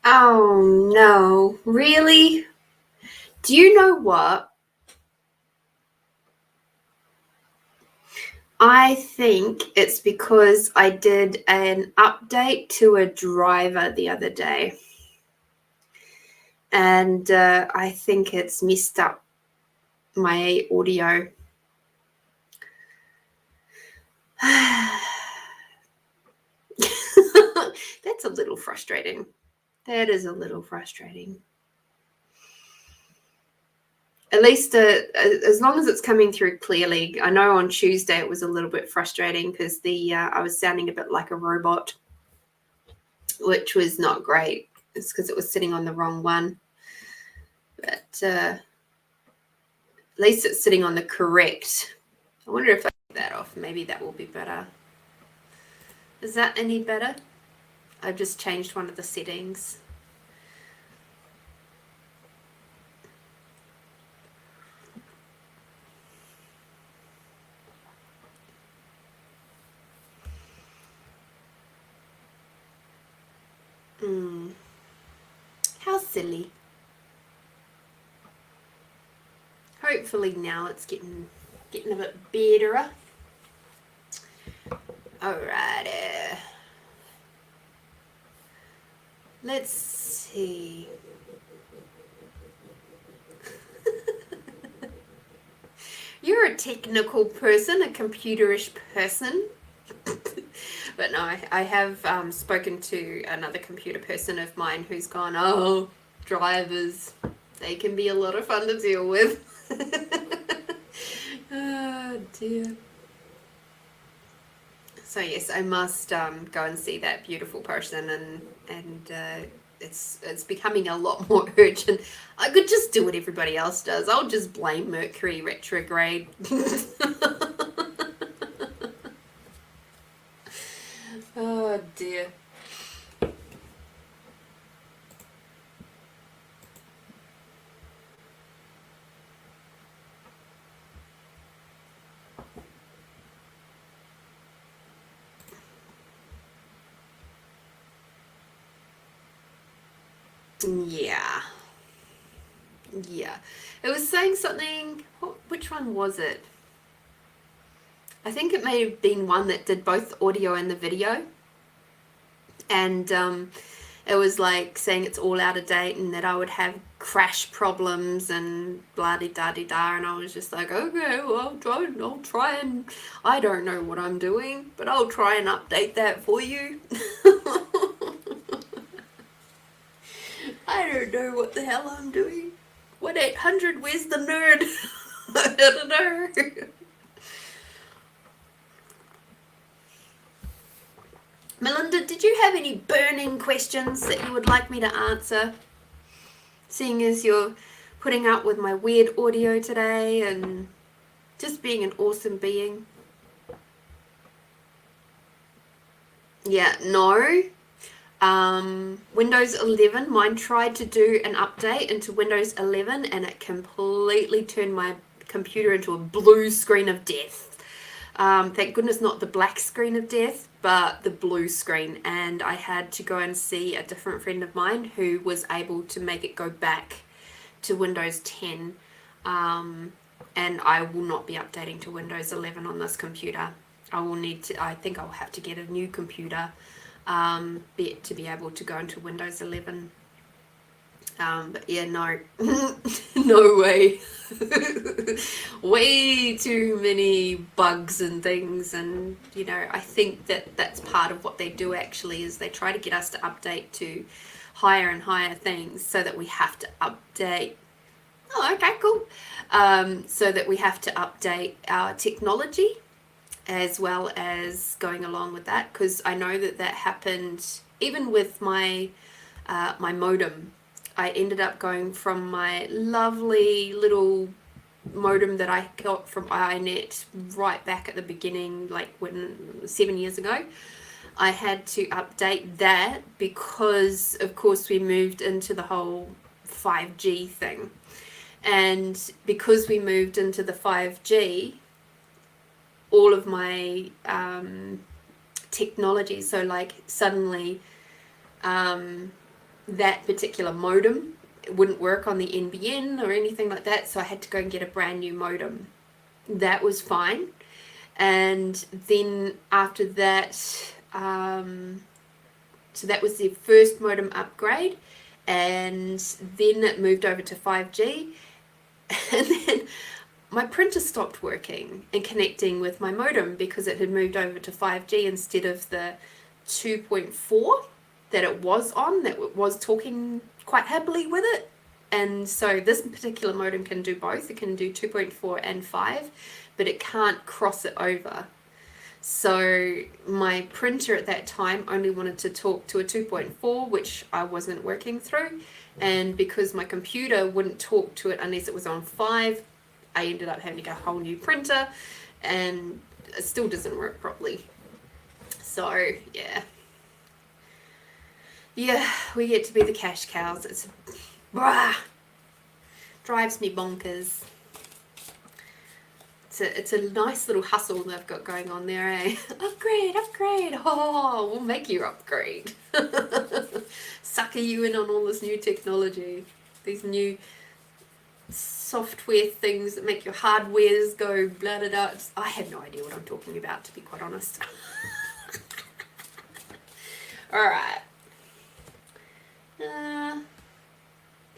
Oh no, really? Do you know what? I think it's because I did an update to a driver the other day. And I think it's messed up my audio. That's a little frustrating. That is a little frustrating. At least as long as it's coming through clearly. I know on Tuesday it was a little bit frustrating because I was sounding a bit like a robot, which was not great. It's because it was sitting on the wrong one. But at least it's sitting on the correct. I wonder if I take that off. Maybe that will be better. Is that any better? I've just changed one of the settings. How silly. Hopefully now it's getting a bit better. Alrighty. Let's see. You're a technical person, a computerish person. But no, I have spoken to another computer person of mine who's gone, oh, drivers, they can be a lot of fun to deal with. Oh dear. So yes, I must go and see that beautiful person, and it's becoming a lot more urgent. I could just do what everybody else does. I'll just blame Mercury retrograde. Oh dear. Yeah. It was saying something. Which one was it? I think it may have been one that did both audio and the video. And it was like saying it's all out of date and that I would have crash problems and blah-de-da-de-da. And I was just like, okay, well, I'll try and, I don't know what I'm doing, but I'll try and update that for you. I don't know what the hell I'm doing. 1-800, where's the nerd? I don't know. Melinda, did you have any burning questions that you would like me to answer? Seeing as you're putting up with my weird audio today and just being an awesome being. Yeah, no. Windows 11, mine tried to do an update into Windows 11 and it completely turned my computer into a blue screen of death. Thank goodness not the black screen of death, but the blue screen. And I had to go and see a different friend of mine who was able to make it go back to Windows 10. And I will not be updating to Windows 11 on this computer. I think I'll have to get a new computer to be able to go into Windows 11. But yeah, no, no way. Way too many bugs and things, and you know, I think that that's part of what they do actually, is they try to get us to update to higher and higher things so that we have to update. Oh, okay, cool. So that we have to update our technology as well as going along with that, because I know that that happened even with my my modem. I ended up going from my lovely little modem that I got from iNet right back at the beginning, like 7 years ago. I had to update that because, of course, we moved into the whole 5G thing. And because we moved into the 5G, all of my technology, so like suddenly that particular modem wouldn't work on the NBN or anything like that, so I had to go and get a brand new modem. That was fine. And then after that, so that was the first modem upgrade, and then it moved over to 5G, and then my printer stopped working and connecting with my modem because it had moved over to 5G instead of the 2.4 that it was on, that was talking quite happily with it. And so this particular modem can do both. It can do 2.4 and 5, but it can't cross it over. So my printer at that time only wanted to talk to a 2.4, which I wasn't working through. And because my computer wouldn't talk to it unless it was on 5, I ended up having to get a whole new printer, and it still doesn't work properly. So yeah, we get to be the cash cows. It's drives me bonkers. It's a nice little hustle they've got going on there, eh? Upgrade. Oh, we'll make you upgrade. Sucker you in on all this new technology, these new software things that make your hardwares go blah blah blah. I have no idea what I'm talking about, to be quite honest. All right.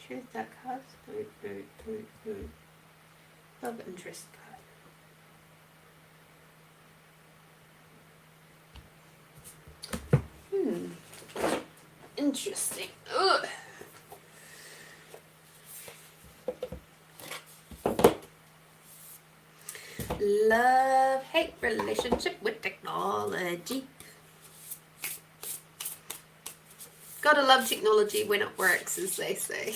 Choose that card. Love interest card. Interesting. Ugh. Love-hate relationship with technology. Gotta love technology when it works, as they say.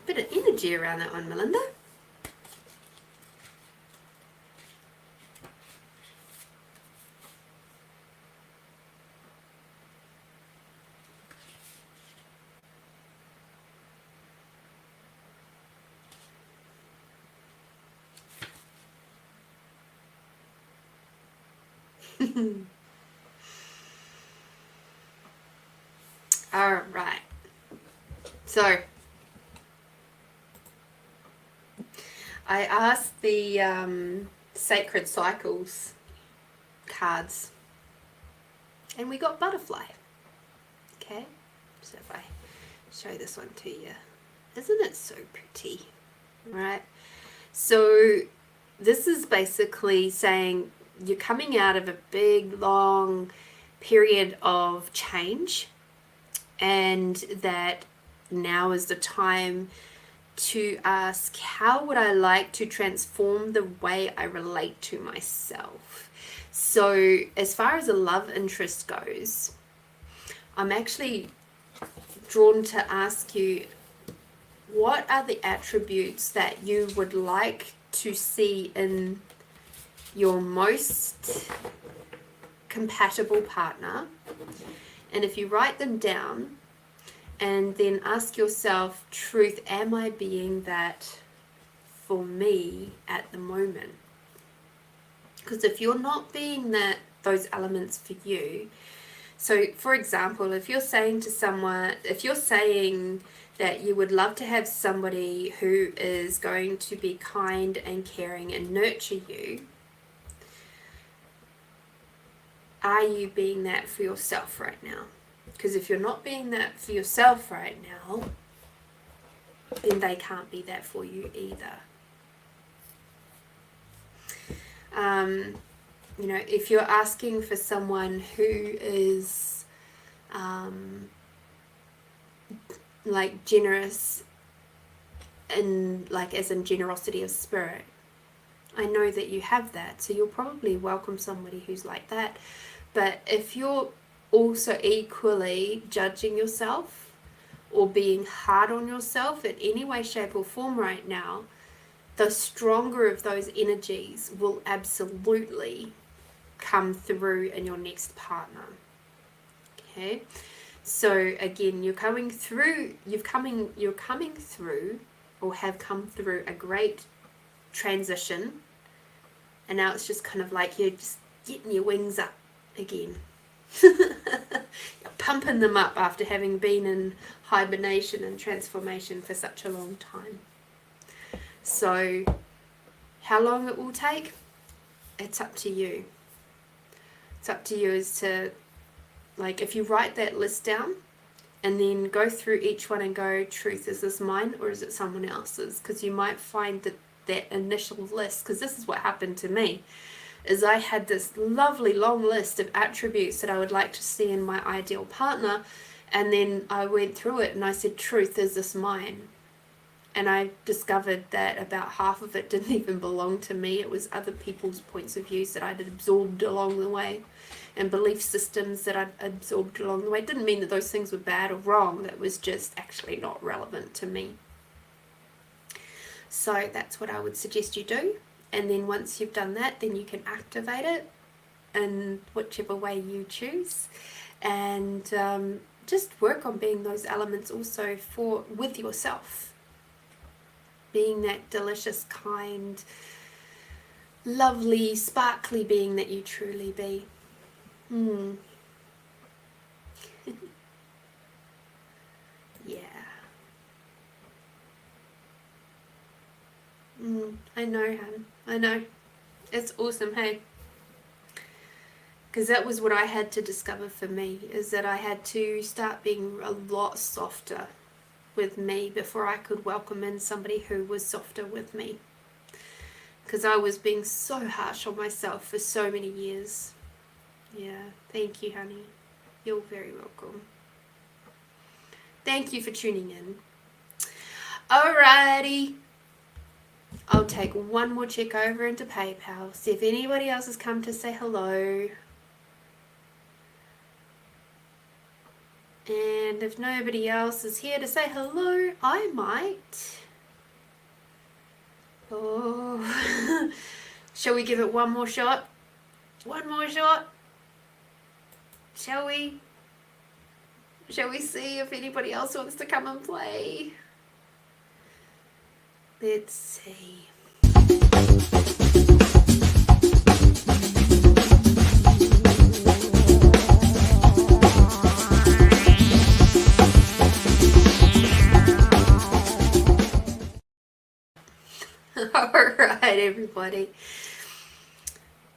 Bit of energy around that one, Melinda. All right. So I asked the Sacred Cycles cards, and we got butterfly. Okay, so if I show this one to you, isn't it so pretty? Right. So this is basically saying you're coming out of a big, long period of change, and that now is the time to ask, how would I like to transform the way I relate to myself? So as far as a love interest goes, I'm actually drawn to ask you, what are the attributes that you would like to see in your most compatible partner? And if you write them down and then ask yourself, truth, am I being that for me at the moment? Because if you're not being those elements for you, so for example, if you're saying that you would love to have somebody who is going to be kind and caring and nurture you, are you being that for yourself right now? Because if you're not being that for yourself right now, then they can't be that for you either. You know, if you're asking for someone who is like generous and like as in generosity of spirit, I know that you have that, so you'll probably welcome somebody who's like that. But if you're also equally judging yourself or being hard on yourself in any way, shape or form right now, the stronger of those energies will absolutely come through in your next partner. Okay, so again, you're coming through or have come through a great transition, and now it's just kind of like you're just getting your wings up again. You're pumping them up after having been in hibernation and transformation for such a long time. So how long it will take, it's up to you. It's up to you as to, like, if you write that list down and then go through each one and go, truth, is this mine or is it someone else's? Because you might find that initial list, because this is what happened to me, is I had this lovely long list of attributes that I would like to see in my ideal partner, and then I went through it and I said, truth, is this mine? And I discovered that about half of it didn't even belong to me. It was other people's points of views that I'd absorbed along the way, and belief systems that I'd absorbed along the way. It didn't mean that those things were bad or wrong. That was just actually not relevant to me. So that's what I would suggest you do. And then once you've done that, then you can activate it in whichever way you choose. And just work on being those elements also with yourself. Being that delicious, kind, lovely, sparkly being that you truly be. Yeah. I know, hun. I know. It's awesome, hey? Because that was what I had to discover for me, is that I had to start being a lot softer with me before I could welcome in somebody who was softer with me. Because I was being so harsh on myself for so many years. Yeah, thank you, honey. You're very welcome. Thank you for tuning in. Alrighty. I'll take one more check over into PayPal, see if anybody else has come to say hello. And if nobody else is here to say hello, I might. Oh, shall we give it one more shot? One more shot? Shall we? Shall we see if anybody else wants to come and play? Let's see. Alright, everybody.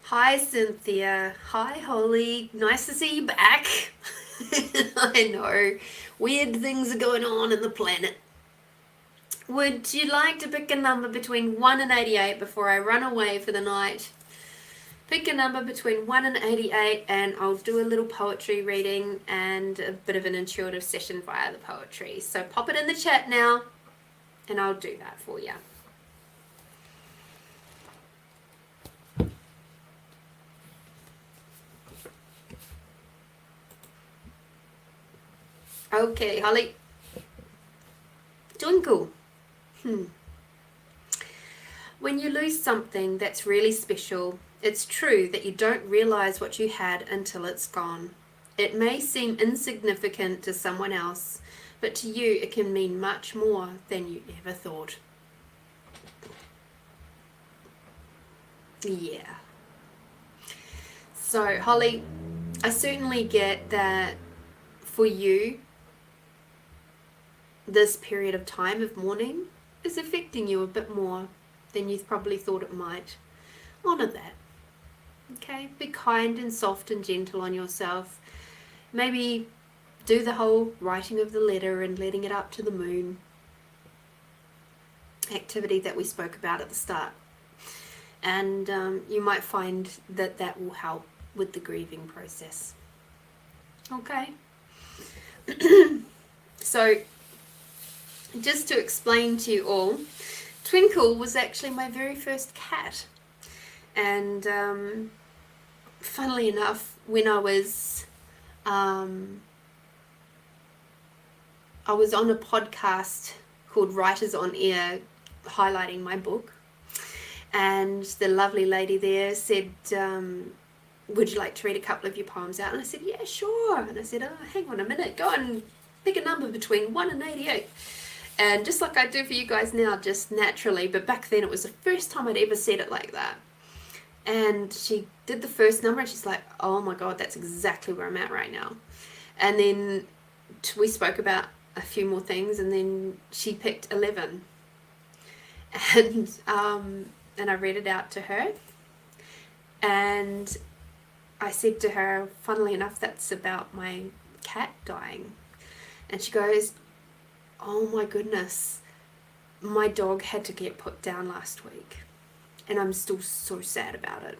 Hi, Cynthia. Hi, Holly. Nice to see you back. I know. Weird things are going on in the planet. Would you like to pick a number between 1 and 88 before I run away for the night? Pick a number between 1 and 88 and I'll do a little poetry reading and a bit of an intuitive session via the poetry. So pop it in the chat now and I'll do that for you. Okay, Holly. Twinkle. When you lose something that's really special, it's true that you don't realize what you had until it's gone. It may seem insignificant to someone else, but to you it can mean much more than you ever thought. Yeah. So, Holly, I certainly get that for you, this period of time of mourning is affecting you a bit more than you probably thought it might. Honor that. Okay? Be kind and soft and gentle on yourself. Maybe do the whole writing of the letter and letting it up to the moon activity that we spoke about at the start. And you might find that that will help with the grieving process. Okay? So, just to explain to you all, Twinkle was actually my very first cat. And funnily enough, when I was on a podcast called Writers on Air highlighting my book, and the lovely lady there said, would you like to read a couple of your poems out? And I said, yeah, sure. And I said, oh, hang on a minute, go and pick a number between 1 and 88. And just like I do for you guys now, just naturally, but back then it was the first time I'd ever said it like that. And she did the first number and she's like, oh my God, that's exactly where I'm at right now. And then we spoke about a few more things, and then she picked 11. And I read it out to her. And I said to her, funnily enough, that's about my cat dying. And she goes, oh my goodness, my dog had to get put down last week. And I'm still so sad about it.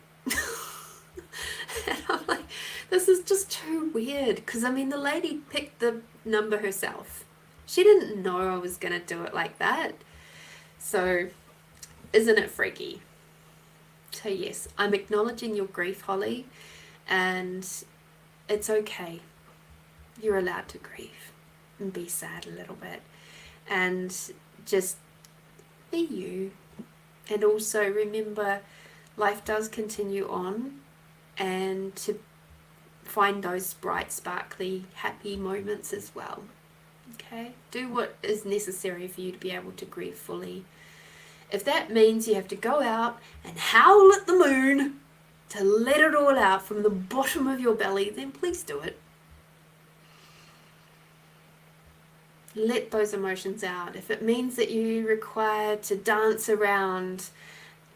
And I'm like, this is just too weird. Because, I mean, the lady picked the number herself. She didn't know I was going to do it like that. So, isn't it freaky? So, yes, I'm acknowledging your grief, Holly. And it's okay. You're allowed to grieve and be sad a little bit. And just be you. And also remember, life does continue on, and to find those bright, sparkly, happy moments as well. Okay? Do what is necessary for you to be able to grieve fully. If that means you have to go out and howl at the moon to let it all out from the bottom of your belly, then please do it. Let those emotions out. If it means that you require to dance around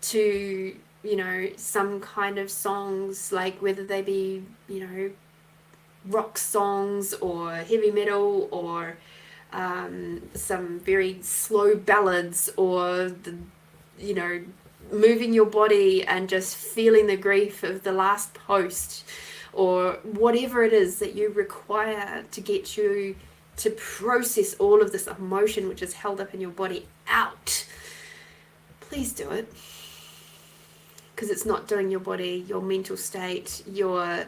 to, you know, some kind of songs, like whether they be, you know, rock songs or heavy metal or some very slow ballads, or the, you know, moving your body and just feeling the grief of the last post, or whatever it is that you require to get you to process all of this emotion which is held up in your body out, please do it. Because it's not doing your body, your mental state, your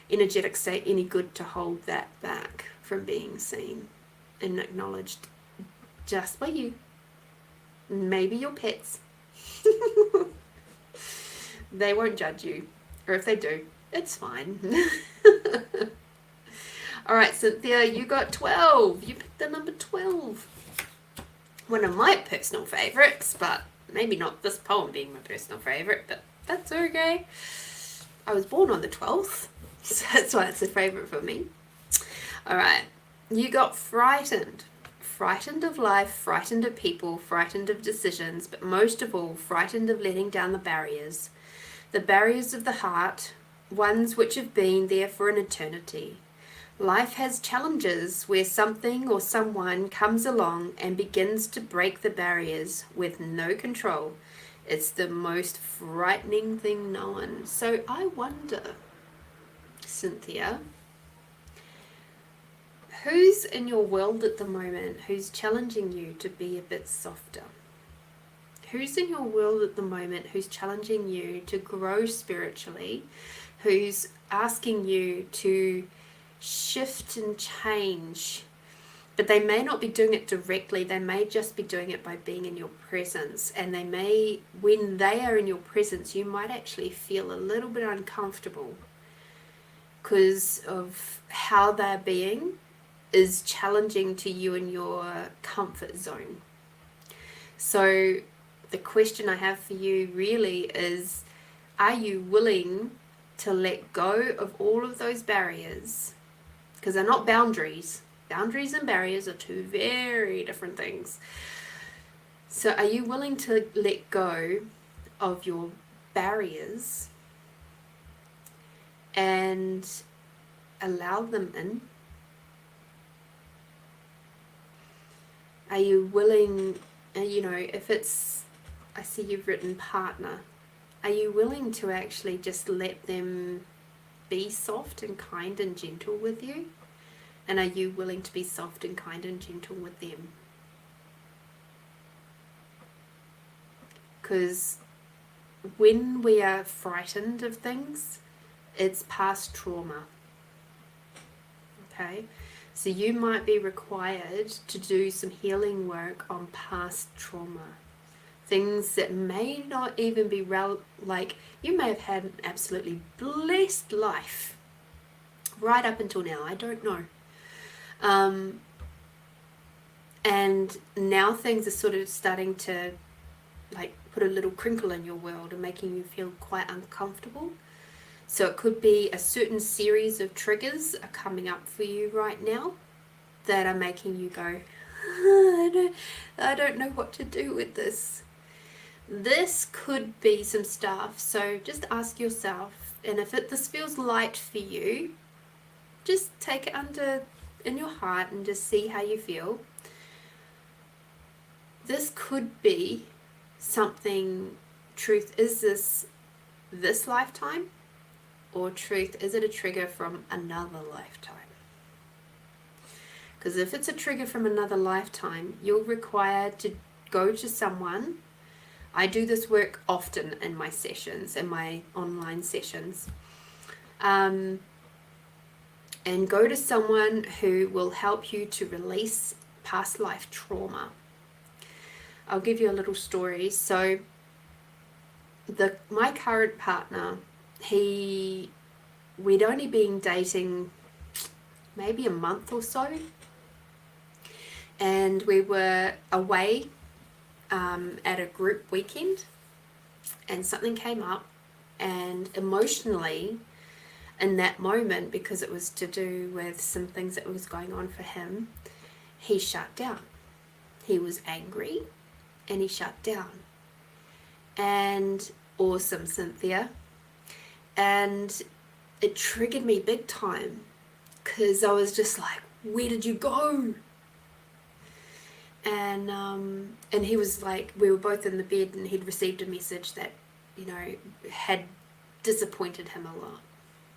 energetic state any good to hold that back from being seen and acknowledged just by you. Maybe your pets. They won't judge you. Or if they do, it's fine. Alright, Cynthia, you got 12. You picked the number 12. One of my personal favourites, but maybe not this poem being my personal favourite, but that's okay. I was born on the 12th, so that's why it's a favourite for me. Alright, you got frightened. Frightened of life, frightened of people, frightened of decisions, but most of all, frightened of letting down the barriers of the heart, ones which have been there for an eternity. Life has challenges where something or someone comes along and begins to break the barriers with no control. It's the most frightening thing known. So I wonder, Cynthia, who's in your world at the moment who's challenging you to be a bit softer? Who's in your world at the moment who's challenging you to grow spiritually, who's asking you to shift and change, but they may not be doing it directly, they may just be doing it by being in your presence, and they may, when they are in your presence, you might actually feel a little bit uncomfortable because of how they're being is challenging to you in your comfort zone. So the question I have for you really is, are you willing to let go of all of those barriers, because they're not boundaries. Boundaries and barriers are two very different things. So are you willing to let go of your barriers and allow them in? Are you willing, if it's, I see you've written partner, are you willing to actually just let them be soft and kind and gentle with you? And are you willing to be soft and kind and gentle with them? Because when we are frightened of things, it's past trauma. Okay? So you might be required to do some healing work on past trauma. Things that may not even be like, you may have had an absolutely blessed life right up until now. I don't know. And now things are sort of starting to like put a little crinkle in your world and making you feel quite uncomfortable. So it could be a certain series of triggers are coming up for you right now that are making you go, I don't know what to do with this. This could be some stuff. So just ask yourself, and if this feels light for you, just take it in your heart and just see how you feel. This could be something, truth, is this lifetime? Or truth, is it a trigger from another lifetime? Because if it's a trigger from another lifetime, you're required to go to someone. I do this work often in my sessions, in my online sessions. And go to someone who will help you to release past life trauma. I'll give you a little story. So my current partner, we'd only been dating maybe a month or so, and we were away at a group weekend, and something came up, and emotionally in that moment, because it was to do with some things that was going on for him, he shut down. He was angry and he shut down. And awesome, Cynthia. And it triggered me big time, because I was just like, where did you go? And he was like, we were both in the bed, and he'd received a message that, had disappointed him a lot,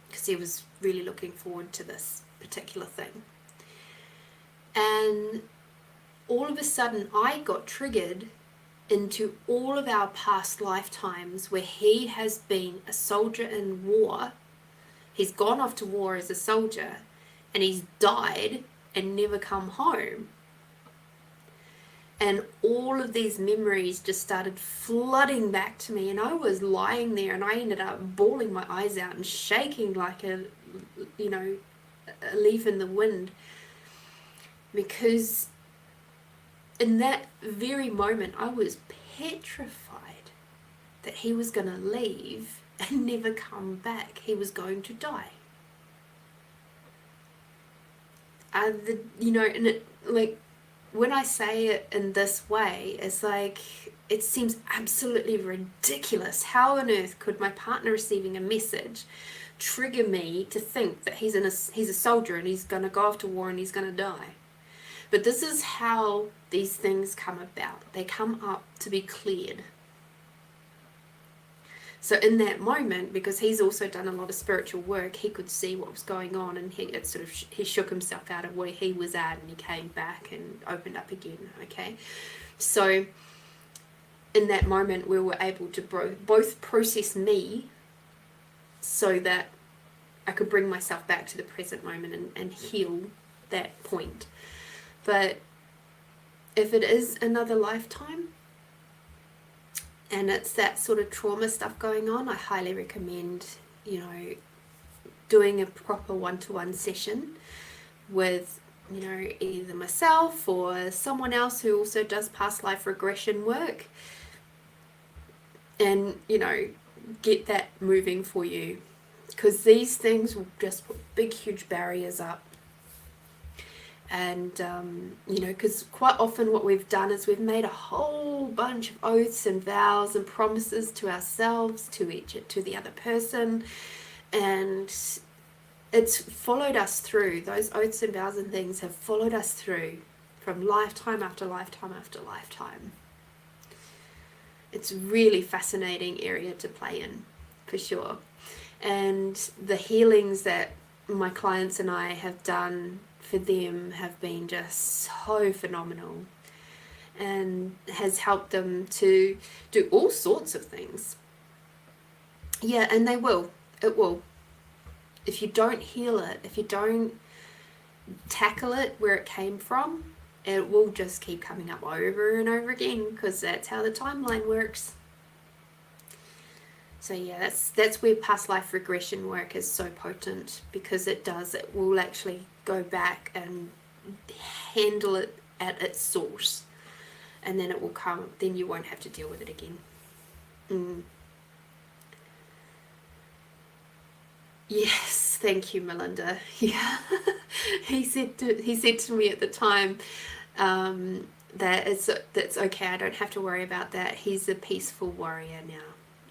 because he was really looking forward to this particular thing. And all of a sudden I got triggered into all of our past lifetimes where he has been a soldier in war. He's gone off to war as a soldier, and he's died and never come home. And all of these memories just started flooding back to me, and I was lying there, and I ended up bawling my eyes out and shaking like a leaf in the wind, because in that very moment I was petrified that he was going to leave and never come back. He was going to die. And it, like, when I say it in this way, it's like, it seems absolutely ridiculous. How on earth could my partner receiving a message trigger me to think that he's a soldier and he's going to go off to war and he's going to die? But this is how these things come about. They come up to be cleared. So in that moment, because he's also done a lot of spiritual work, he could see what was going on, and he shook himself out of where he was at, and he came back and opened up again. Okay, so in that moment, we were able to both process me, so that I could bring myself back to the present moment and heal that point. But if it is another lifetime, and it's that sort of trauma stuff going on, I highly recommend, doing a proper one-to-one session with, either myself or someone else who also does past life regression work, and, get that moving for you. because these things will just put big, huge barriers up. And, you know, because quite often what we've done is we've made a whole bunch of oaths and vows and promises to ourselves, to the other person, and it's followed us through. Those oaths and vows and things have followed us through from lifetime after lifetime after lifetime. It's a really fascinating area to play in, for sure. And the healings that my clients and I have done for them have been just so phenomenal, and has helped them to do all sorts of things. Yeah, and it will. If you don't heal it, if you don't tackle it where it came from, it will just keep coming up over and over again, because that's how the timeline works. So yeah, that's where past life regression work is so potent, because it will actually go back and handle it at its source, and then it will come, then you won't have to deal with it again. Yes, thank you, Melinda. Yeah. he said to me at the time that that's okay, I don't have to worry about that. He's a peaceful warrior now.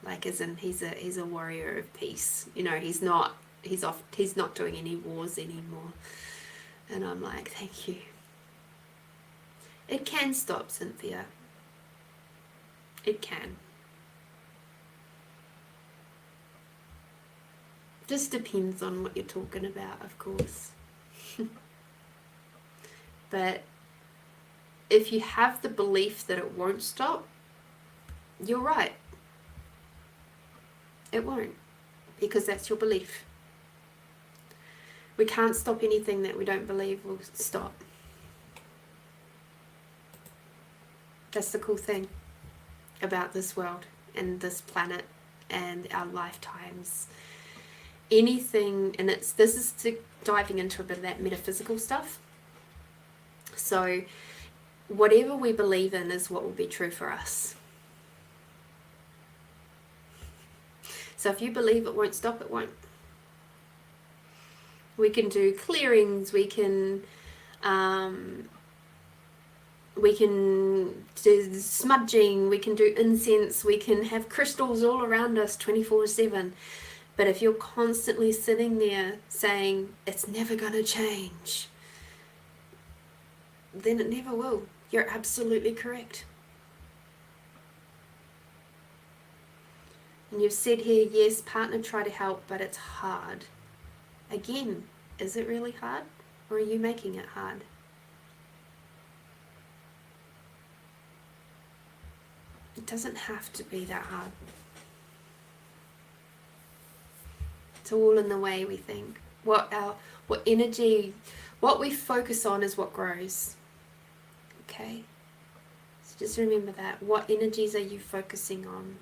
Like, as in he's a warrior of peace. You know, he's not doing any wars anymore. And I'm like, thank you. It can stop, Cynthia. It can. Just depends on what you're talking about, of course. But if you have the belief that it won't stop, you're right. It won't, because that's your belief. We can't stop anything that we don't believe will stop. That's the cool thing about this world and this planet and our lifetimes. Anything, and this is diving into a bit of that metaphysical stuff. So whatever we believe in is what will be true for us. So if you believe it won't stop, it won't. We can do clearings, we can do smudging, we can do incense, we can have crystals all around us 24/7. But if you're constantly sitting there saying, it's never going to change, then it never will. You're absolutely correct. And you've said here, yes, partner try to help, but it's hard. Again, is it really hard? Or are you making it hard? It doesn't have to be that hard. It's all in the way we think. What energy, what we focus on is what grows. Okay? So just remember that. What energies are you focusing on?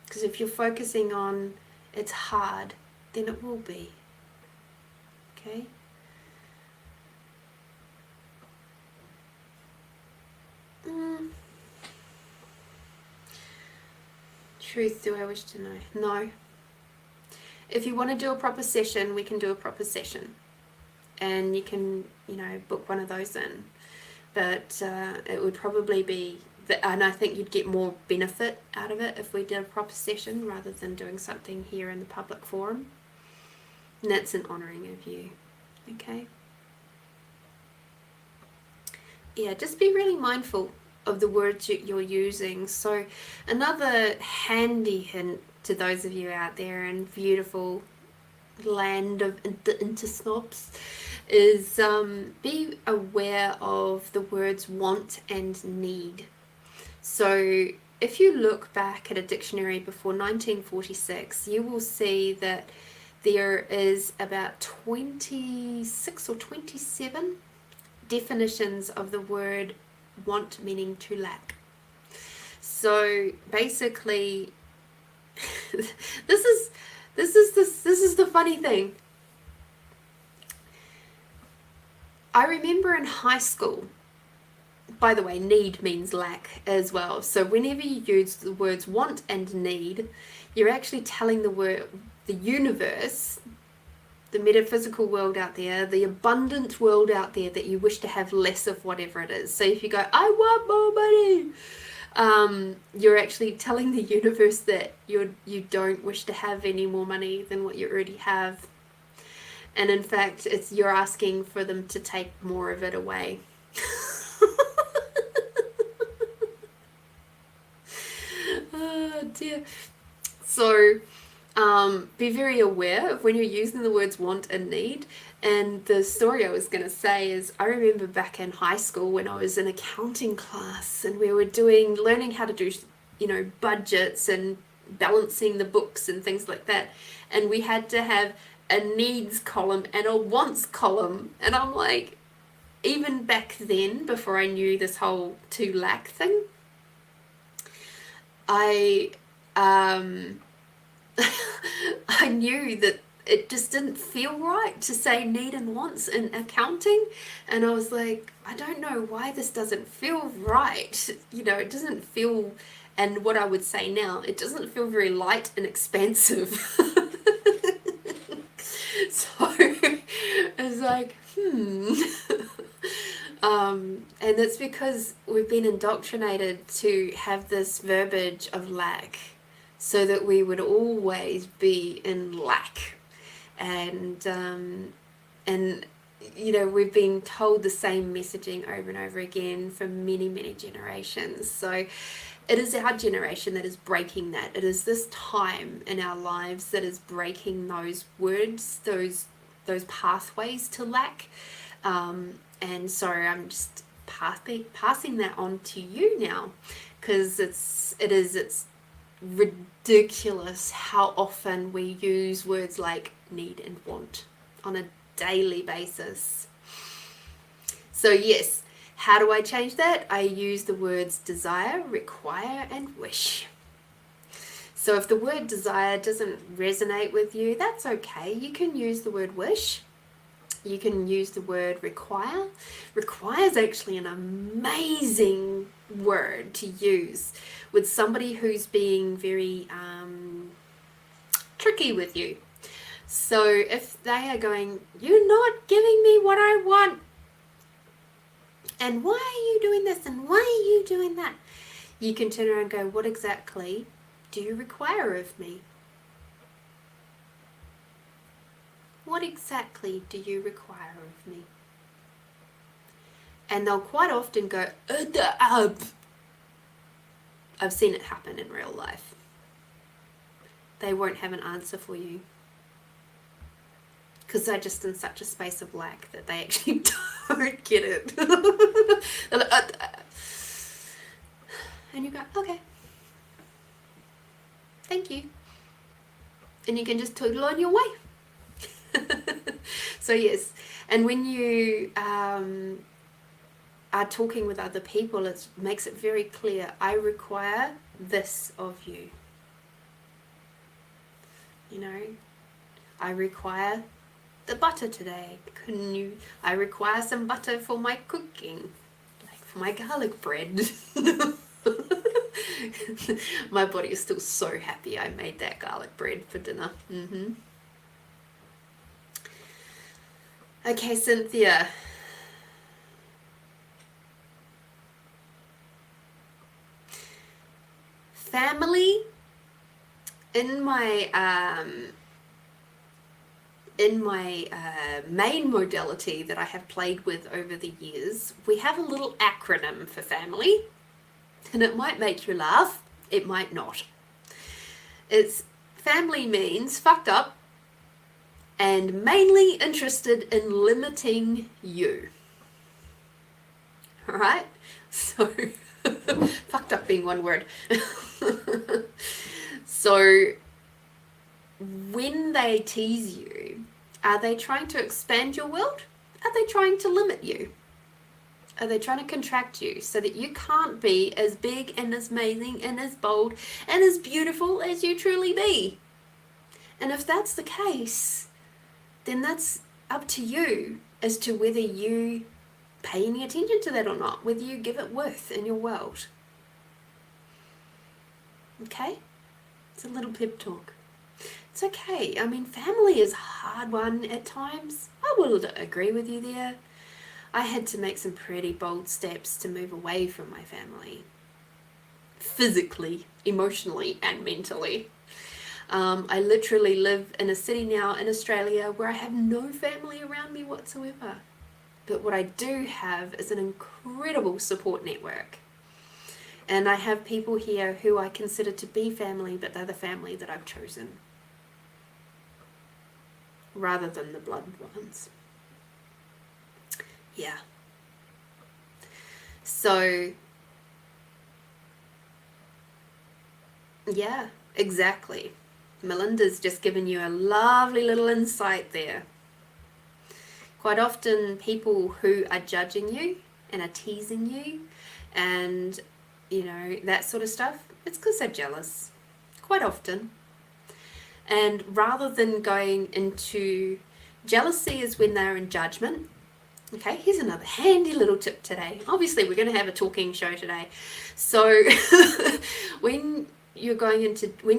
Because if you're focusing on it's hard, then it will be. Okay? Truth, do I wish to know? No. If you want to do a proper session, we can do a proper session. And you can, book one of those in. But it would probably be, and I think you'd get more benefit out of it if we did a proper session rather than doing something here in the public forum. And that's an honouring of you. Okay? Yeah, just be really mindful of the words you're using. So another handy hint to those of you out there in beautiful land of the intersnobs is be aware of the words want and need. So if you look back at a dictionary before 1946, you will see that there is about 26 or 27 definitions of the word want, meaning to lack. So basically, this is the funny thing. I remember in high school by the way, need means lack as well. So whenever you use the words want and need, you're actually telling the universe, the metaphysical world out there, the abundant world out there, that you wish to have less of whatever it is. So if you go, I want more money, you're actually telling the universe that you don't wish to have any more money than what you already have. And in fact, you're asking for them to take more of it away. Oh dear. So be very aware of when you're using the words want and need. And the story I was going to say is, I remember back in high school when I was in accounting class and we were learning how to do, budgets and balancing the books and things like that. And we had to have a needs column and a wants column. And I'm like, even back then, before I knew this whole to lack thing, I knew that it just didn't feel right to say need and wants in accounting. And I was like, I don't know why this doesn't feel right. It doesn't feel, and what I would say now, it doesn't feel very light and expansive. So it's like, and it's because we've been indoctrinated to have this verbiage of lack, so that we would always be in lack. And we've been told the same messaging over and over again for many, many generations. So it is our generation that is breaking that. It is this time in our lives that is breaking those words, those pathways to lack. And so I'm just passing that on to you now, because it's ridiculous how often we use words like need and want on a daily basis. So yes, how do I change that? I use the words desire, require, and wish. So if the word desire doesn't resonate with you, that's okay. You can use the word wish. You can use the word require. Require is actually an amazing word to use with somebody who's being very tricky with you. So if they are going, you're not giving me what I want, and why are you doing this, and why are you doing that? You can turn around and go, what exactly do you require of me? What exactly do you require of me? And they'll quite often go, I've seen it happen in real life. They won't have an answer for you, because they're just in such a space of lack that they actually don't get it. They're like, and you go, okay, thank you. And you can just toodle on your way. So yes, and when you are talking with other people, it makes it very clear, I require this of you. I require the butter today. I require some butter for my cooking, like for my garlic bread. My body is still so happy I made that garlic bread for dinner. Okay, Cynthia. Family, in my main modality that I have played with over the years, we have a little acronym for family, and it might make you laugh, it might not. Family means fucked up and mainly interested in limiting you. All right? So, fucked up being one word. So, when they tease you, are they trying to expand your world? Are they trying to limit you? Are they trying to contract you so that you can't be as big and as amazing and as bold and as beautiful as you truly be? And if that's the case, then that's up to you as to whether you pay any attention to that or not, whether you give it worth in your world. Okay? It's a little pep talk. It's okay. I mean, family is a hard one at times. I will agree with you there. I had to make some pretty bold steps to move away from my family. Physically, emotionally, and mentally. I literally live in a city now in Australia where I have no family around me whatsoever. But what I do have is an incredible support network. And I have people here who I consider to be family, but they're the family that I've chosen, rather than the blood ones. Yeah. So, yeah, exactly. Melinda's just given you a lovely little insight there. Quite often people who are judging you and are teasing you and, you know, that sort of stuff, it's because they're jealous. Quite often. And rather than going into jealousy is when they're in judgment. Okay, here's another handy little tip today. Obviously, we're going to have a talking show today. So when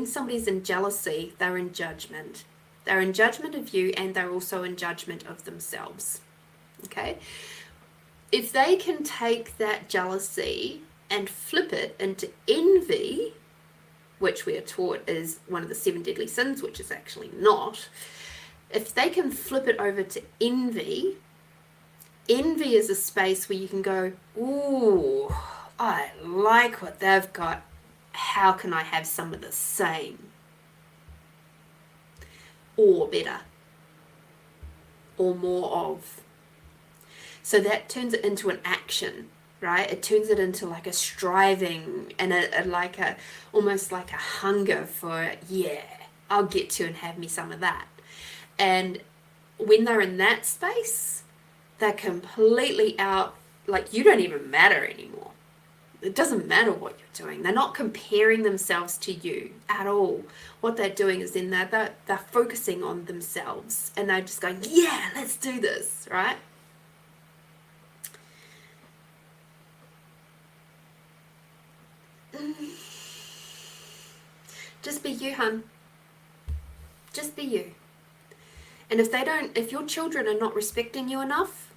somebody's in jealousy, they're in judgment. They're in judgment of you, and they're also in judgment of themselves. Okay? If they can take that jealousy and flip it into envy, which we are taught is one of the 7 deadly sins, which is actually not. If they can flip it over to envy is a space where you can go, ooh, I like what they've got. How can I have some of the same? Or better. Or more of. So that turns it into an action, right? It turns it into like a striving and almost like a hunger for, yeah, I'll get to and have me some of that. And when they're in that space, they're completely out, like you don't even matter anymore. It doesn't matter what you're doing. They're not comparing themselves to you at all. What they're doing is they're focusing on themselves and they're just going, yeah, let's do this, right? Just be you, hun. Just be you. And if your children are not respecting you enough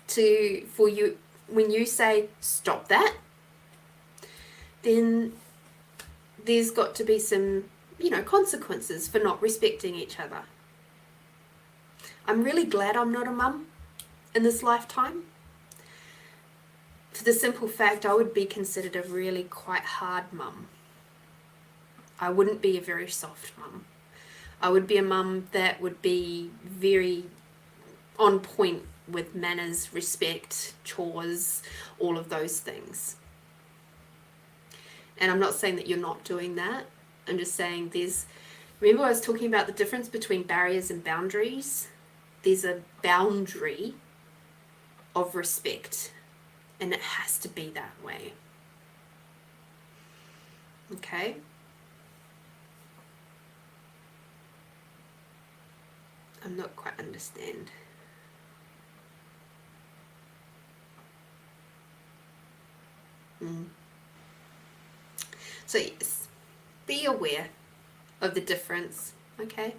for you, when you say stop that, then there's got to be some, consequences for not respecting each other. I'm really glad I'm not a mum in this lifetime. For the simple fact, I would be considered a really quite hard mum. I wouldn't be a very soft mum. I would be a mum that would be very on point with manners, respect, chores, all of those things. And I'm not saying that you're not doing that. I'm just saying remember I was talking about the difference between barriers and boundaries? There's a boundary of respect, and it has to be that way. Okay? I'm not quite understand. So yes, be aware of the difference, okay?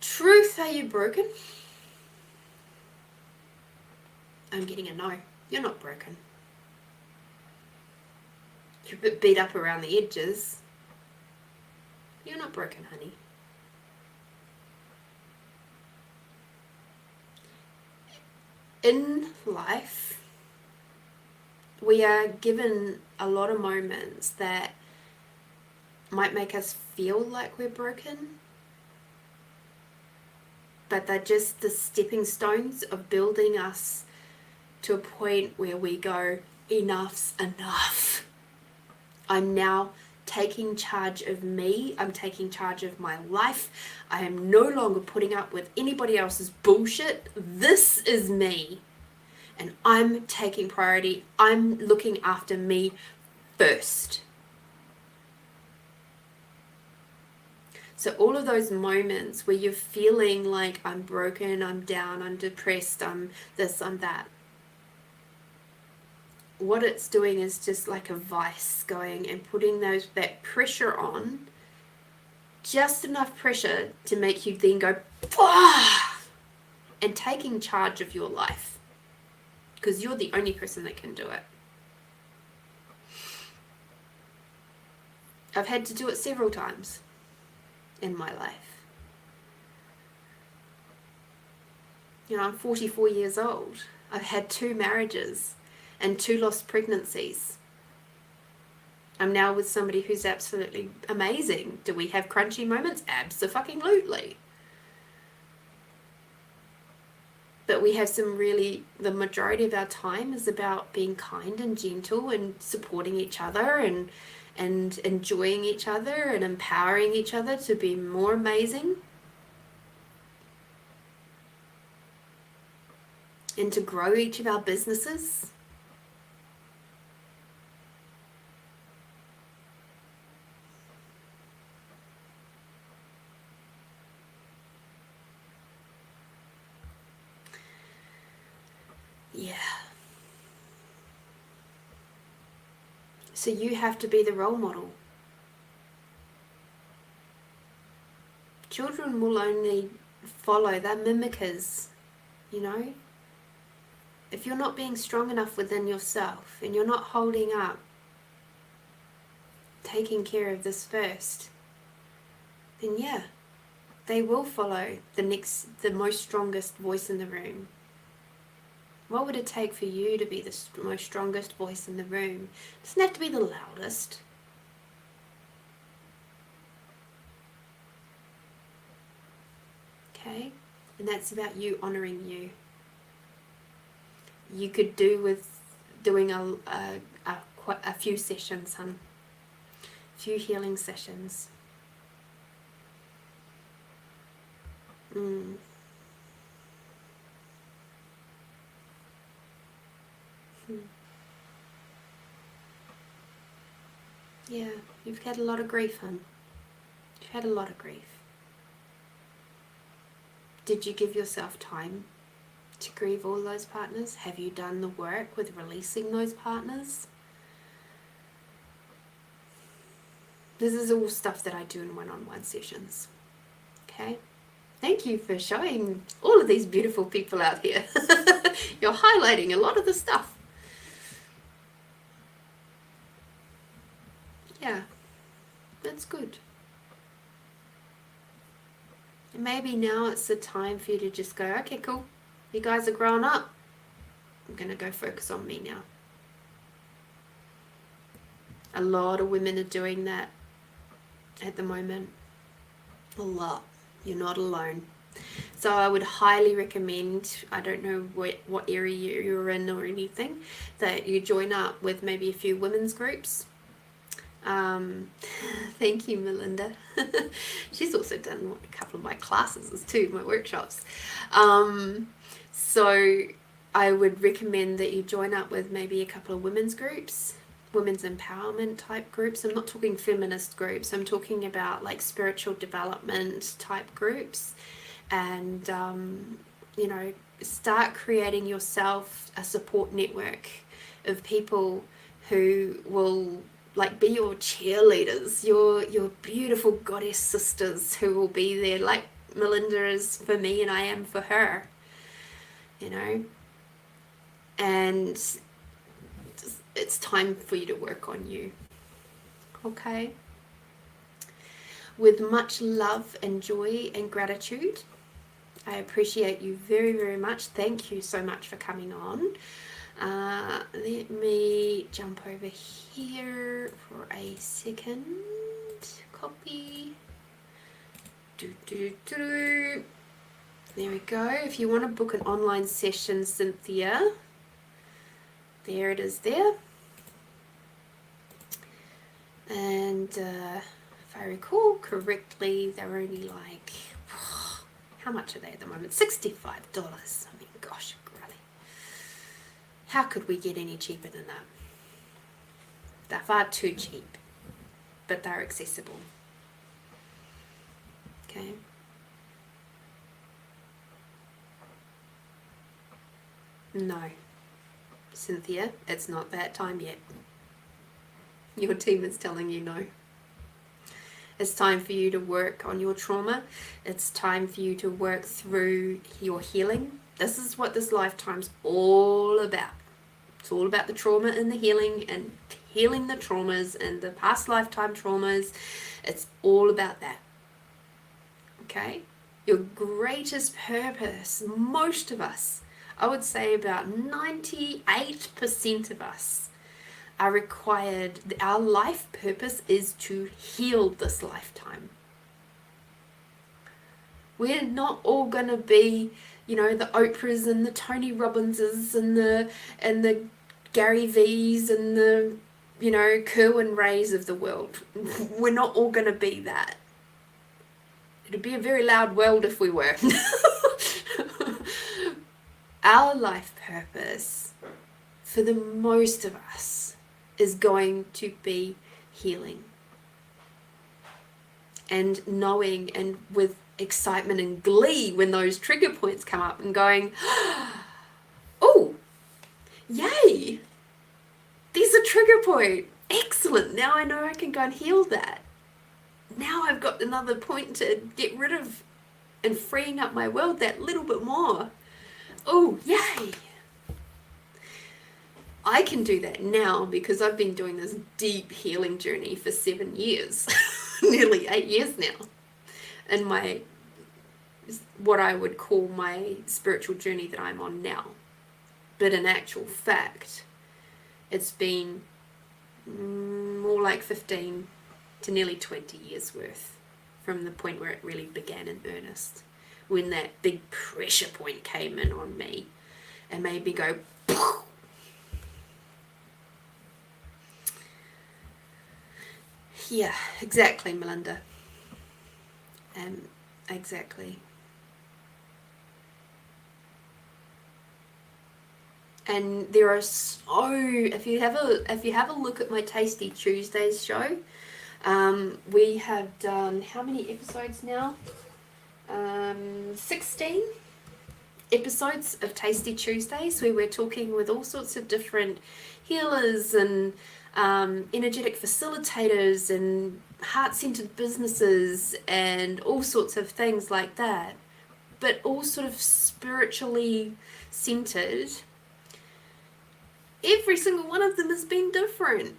Truth, are you broken? I'm getting a no. You're not broken. You're a bit beat up around the edges. You're not broken, honey. In life, we are given a lot of moments that might make us feel like we're broken, but they're just the stepping stones of building us to a point where we go, enough's enough. I'm now taking charge of me. I'm taking charge of my life. I am no longer putting up with anybody else's bullshit. This is me. And I'm taking priority. I'm looking after me first. So all of those moments where you're feeling like I'm broken, I'm down, I'm depressed, I'm this, I'm that, what it's doing is just like a vice going and putting that pressure on, just enough pressure to make you then go, "Bah!" and taking charge of your life, because you're the only person that can do it. I've had to do it several times in my life. You know, I'm 44 years old. I've had 2 marriages and 2 lost pregnancies. I'm now with somebody who's absolutely amazing. Do we have crunchy moments? Abso-fucking-lutely. But we have some really, the majority of our time is about being kind and gentle and supporting each other and enjoying each other and empowering each other to be more amazing and to grow each of our businesses. Yeah. So you have to be the role model. Children will only follow, they're mimickers, you know? If you're not being strong enough within yourself and you're not holding up, taking care of this first, then yeah, they will follow the most strongest voice in the room. What would it take for you to be the most strongest voice in the room? It doesn't have to be the loudest. Okay? And that's about you honoring you. You could do with doing a few sessions, hun. A few healing sessions. Yeah, you've had a lot of grief, hun. You've had a lot of grief. Did you give yourself time to grieve all those partners? Have you done the work with releasing those partners? This is all stuff that I do in one-on-one sessions. Okay? Thank you for showing all of these beautiful people out here. You're highlighting a lot of the stuff. Yeah, that's good. And maybe now it's the time for you to just go, okay, cool. You guys are grown up. I'm going to go focus on me now. A lot of women are doing that at the moment. A lot. You're not alone. So I would highly recommend, I don't know what area you're in or anything, that you join up with maybe a few women's groups. Thank you, Melinda. She's also done a couple of my classes too, my workshops. So I would recommend that you join up with maybe a couple of women's groups, women's empowerment type groups. I'm not talking feminist groups. I'm talking about like spiritual development type groups. And, you know, start creating yourself a support network of people who will like be your cheerleaders, your beautiful goddess sisters who will be there like Melinda is for me and I am for her, you know. And it's time for you to work on you. Okay? With much love and joy and gratitude, I appreciate you very, very much. Thank you so much for coming on. Let me jump over here for a second. Copy. There we go. If you want to book an online session, Cynthia, there it is there. And if I recall correctly, they're only like, how much are they at the moment? $65. I mean, gosh, really. How could we get any cheaper than that? They're far too cheap, but they're accessible. Okay. No, Cynthia, it's not that time yet. Your team is telling you no. It's time for you to work on your trauma. It's time for you to work through your healing. This is what this lifetime's all about. It's all about the trauma and the healing, and healing the traumas and the past lifetime traumas. It's all about that. Okay? Your greatest purpose, most of us, I would say about 98% of us, are required, our life purpose is to heal this lifetime. We're not all going to be, the Oprahs and the Tony Robbinses and the Gary V's and the, Kerwin Rays of the world. We're not all going to be that. It'd be a very loud world if we were. Our life purpose, for the most of us, is going to be healing. And knowing, and with excitement and glee when those trigger points come up, and going, oh, yay, there's a trigger point. Excellent. Now I know I can go and heal that. Now I've got another point to get rid of, and freeing up my world that little bit more. Oh, yay. I can do that now because I've been doing this deep healing journey for 7 years, nearly 8 years now. And what I would call my spiritual journey that I'm on now. But in actual fact, it's been more like 15 to nearly 20 years worth from the point where it really began in earnest. When that big pressure point came in on me and made me go, poof. Yeah, exactly, Melinda. Exactly. And there are if you have a look at my Tasty Tuesdays show, we have done how many episodes now? 16 episodes of Tasty Tuesdays, where we're talking with all sorts of different healers and energetic facilitators and heart-centered businesses and all sorts of things like that, but all sort of spiritually centered. Every single one of them has been different.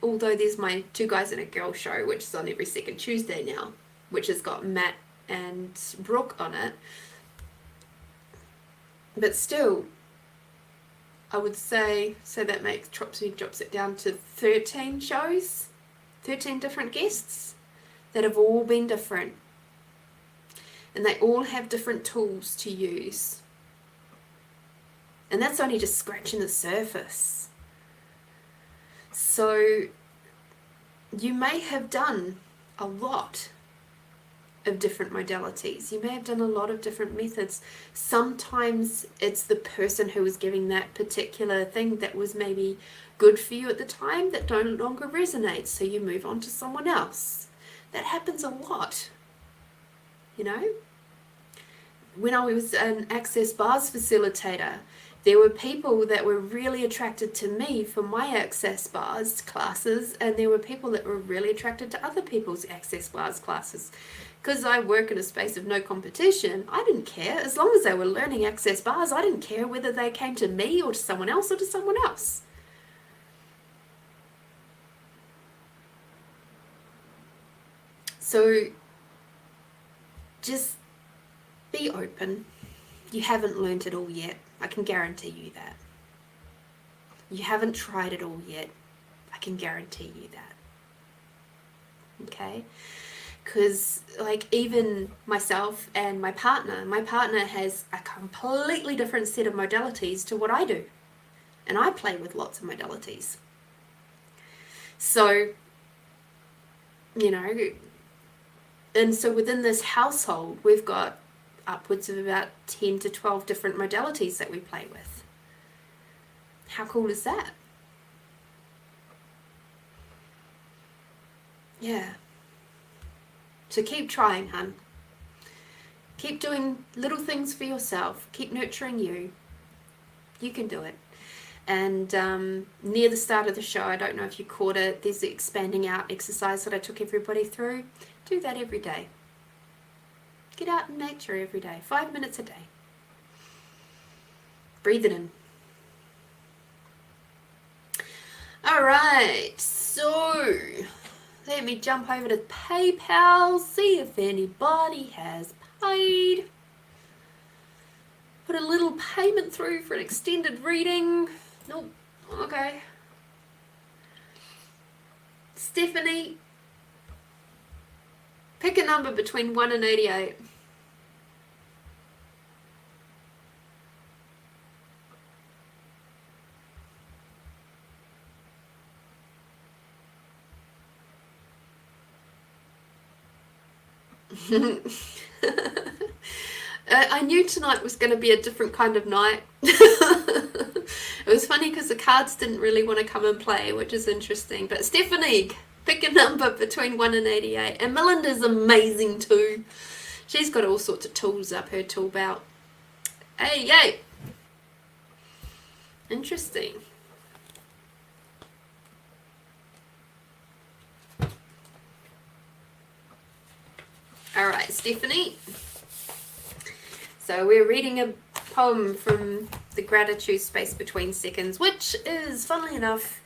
Although there's my Two Guys and a Girl show, which is on every second Tuesday now, which has got Matt and Brooke on it. But still, I would say, so that drops it down to 13 shows, 13 different guests that have all been different. And they all have different tools to use. And that's only just scratching the surface. So you may have done a lot of different modalities. You may have done a lot of different methods. Sometimes it's the person who was giving that particular thing that was maybe good for you at the time that no longer resonates, so you move on to someone else. That happens a lot, When I was an Access Bars facilitator, there were people that were really attracted to me for my Access Bars classes, and there were people that were really attracted to other people's Access Bars classes. Because I work in a space of no competition, I didn't care. As long as they were learning Access Bars, I didn't care whether they came to me or to someone else or to someone else. So just be open. You haven't learned it all yet. I can guarantee you that. You haven't tried it all yet. I can guarantee you that. Okay? Because even myself and my partner has a completely different set of modalities to what I do. And I play with lots of modalities. So, and so within this household, we've got upwards of about 10 to 12 different modalities that we play with. How cool is that? Yeah. So keep trying, hun. Keep doing little things for yourself. Keep nurturing you. You can do it. And near the start of the show, I don't know if you caught it, there's the expanding out exercise that I took everybody through. Do that every day. Get out in nature every day, 5 minutes a day. Breathe it in. All right, so let me jump over to PayPal, see if anybody has paid. Put a little payment through for an extended reading. Nope. Okay. Stephanie, pick a number between 1 and 88. I knew tonight was going to be a different kind of night. It was funny because the cards didn't really want to come and play, which is interesting. But Stephanie, pick a number between 1 and 88. And Melinda's amazing too. She's got all sorts of tools up her tool belt. Hey, yay! Interesting. All right, Stephanie. So we're reading a poem from the Gratitude Space Between Seconds, which is, funnily enough,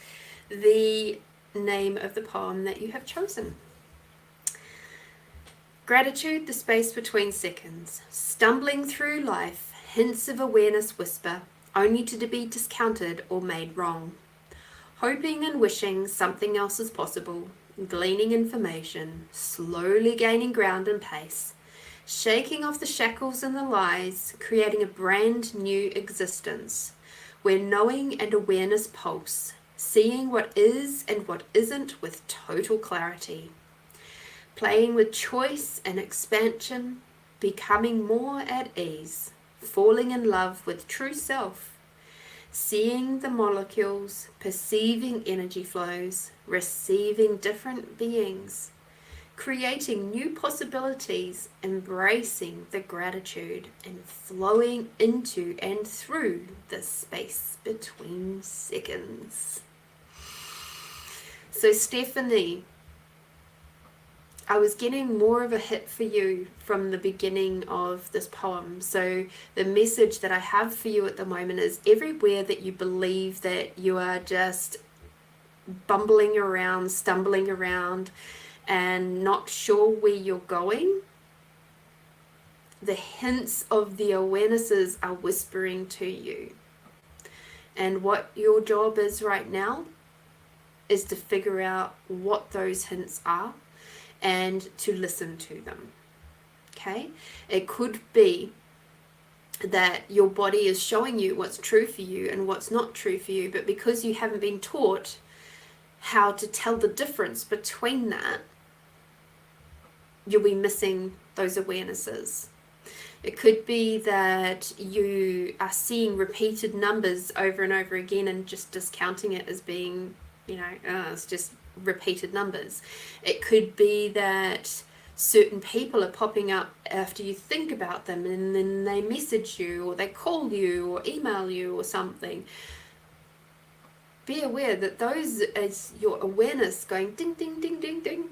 the name of the poem that you have chosen. Gratitude, the space between seconds. Stumbling through life, hints of awareness whisper, only to be discounted or made wrong. Hoping and wishing something else is possible, gleaning information, slowly gaining ground and pace, shaking off the shackles and the lies, creating a brand new existence, where knowing and awareness pulse, seeing what is and what isn't with total clarity, playing with choice and expansion, becoming more at ease, falling in love with true self, seeing the molecules, perceiving energy flows, receiving different beings, creating new possibilities, embracing the gratitude, and flowing into and through the space between seconds. So Stephanie, I was getting more of a hit for you from the beginning of this poem. So the message that I have for you at the moment is everywhere that you believe that you are just bumbling around, stumbling around, and not sure where you're going, the hints of the awarenesses are whispering to you. And what your job is right now is to figure out what those hints are and to listen to them. Okay? It could be that your body is showing you what's true for you and what's not true for you, but because you haven't been taught how to tell the difference between that, you'll be missing those awarenesses. It could be that you are seeing repeated numbers over and over again and just discounting it as being, it's just repeated numbers. It could be that certain people are popping up after you think about them, and then they message you or they call you or email you or something. Be aware that those is your awareness going ding, ding, ding, ding, ding.